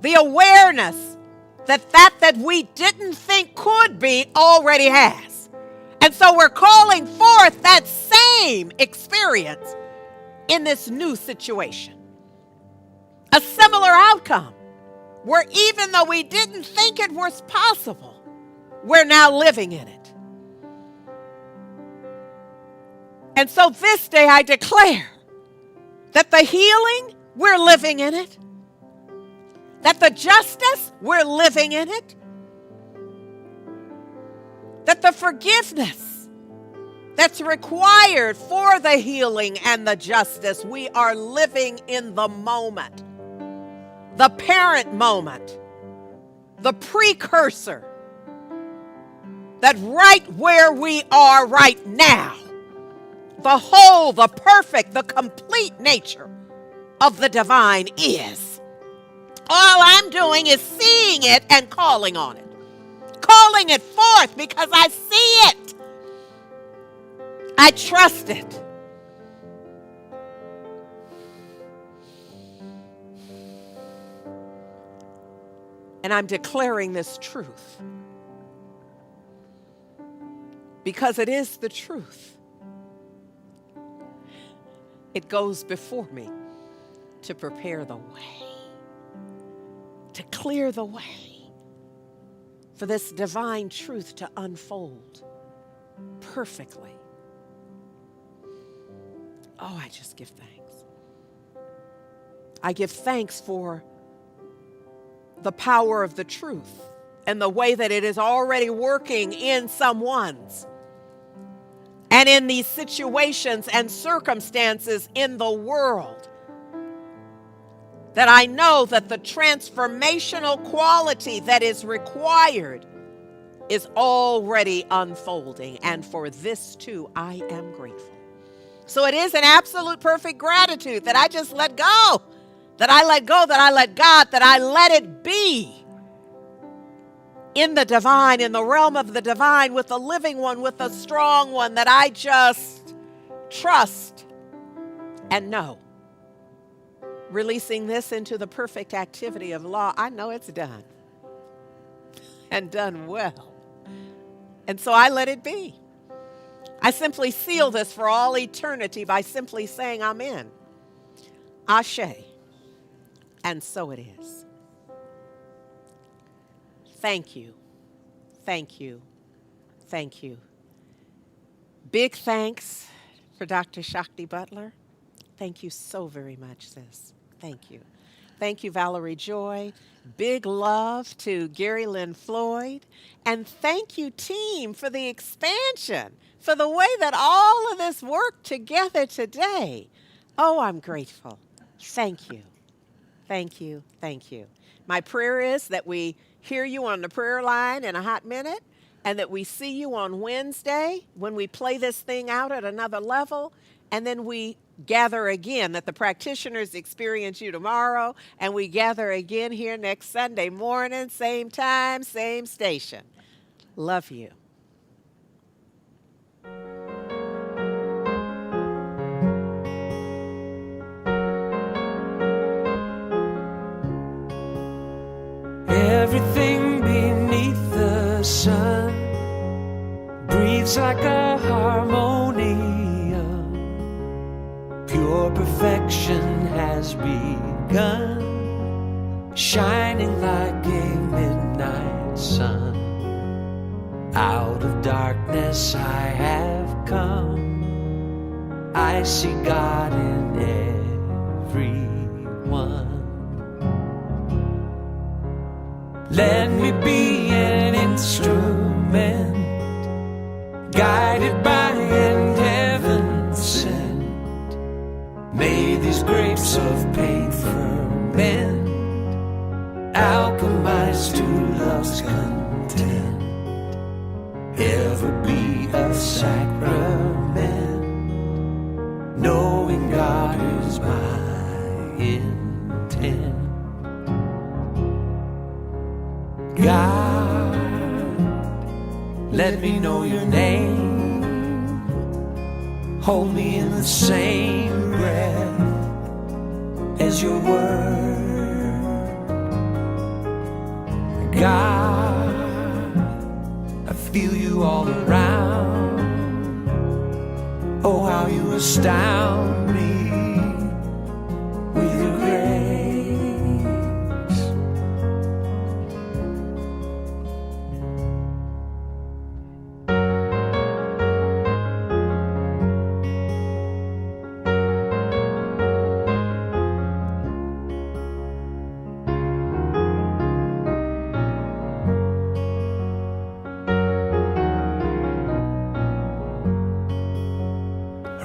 The awareness that we didn't think could be already has. And so we're calling forth that same experience in this new situation. A similar outcome where even though we didn't think it was possible, we're now living in it. And so this day I declare that the healing, we're living in it. That the justice, we're living in it. That the forgiveness that's required for the healing and the justice, we are living in the moment. The parent moment. The precursor. That right where we are right now, the whole, the perfect, the complete nature of the divine is. All I'm doing is seeing it and calling on it. Calling it forth because I see it. I trust it. And I'm declaring this truth. Because it is the truth. It goes before me to prepare the way, to clear the way for this divine truth to unfold perfectly. Oh, I just give thanks. I give thanks for the power of the truth and the way that it is already working in someone's and in these situations and circumstances in the world. That I know that the transformational quality that is required is already unfolding. And for this too, I am grateful. So it is an absolute perfect gratitude that I just let go. That I let go, that I let God, that I let it be. In the divine, in the realm of the divine, with the living one, with the strong one, that I just trust and know. Releasing this into the perfect activity of law, I know it's done. And done well. And so I let it be. I simply seal this for all eternity by simply saying I'm in. Ashe. And so it is. Thank you. Thank you. Thank you. Big thanks for Dr. Shakti Butler. Thank you so very much, sis. Thank you. Thank you, Valerie Joy. Big love to Gary Lynn Floyd. And thank you, team, for the expansion, for the way that all of this worked together today. Oh, I'm grateful. Thank you. Thank you. Thank you. My prayer is that we hear you on the prayer line in a hot minute, and that we see you on Wednesday when we play this thing out at another level, and then we gather again, that the practitioners experience you tomorrow, and we gather again here next Sunday morning, same time, same station. Love you. Everything beneath the sun breathes like a harmonium. Pure perfection has begun, shining like a midnight sun. Out of darkness I have come. I see God in everyone. Let me be an instrument, guided by an heaven sent. May these grapes of pain ferment, alchemize to love's content. Ever be a sacrament, knowing God is my intent. God, let me know your name. hold me in the same breath as your word. God, I feel you all around. Oh, how you astound me with your grace.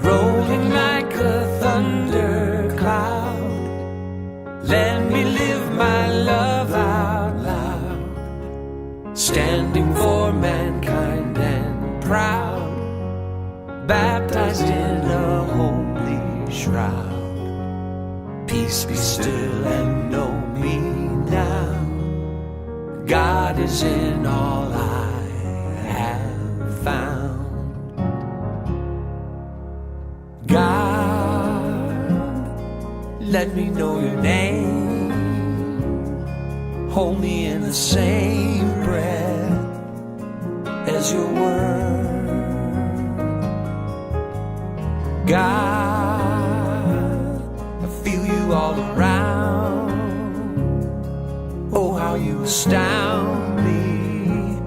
Rolling like a thundercloud, let me live my love out loud, standing for mankind and proud, baptized in a holy shroud. Peace be still and know me now, God is in all I have found. God, let me know your name, hold me in the same breath as your word. God, I feel you all around. Oh, how you astound me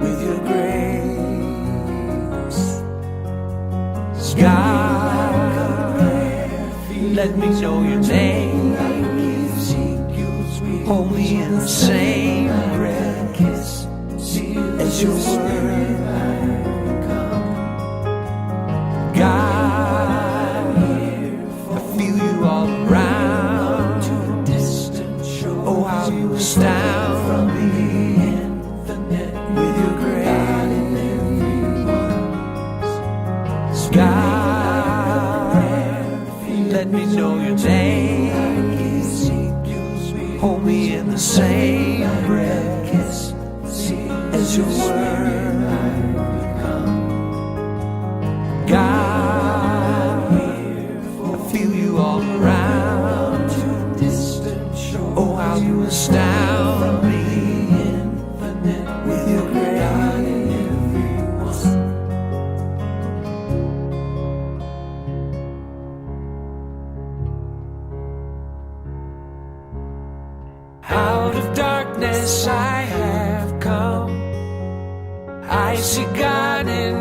with your grace. God, let me know your name, hold me in the same breath as your word. God, I feel you all around. Oh, how you astound me with your grace. God, let me know your name, hold me in the same breath as your word. God, I feel you all around. Oh, how you astound me with your grace. Out of darkness I have come, I see God in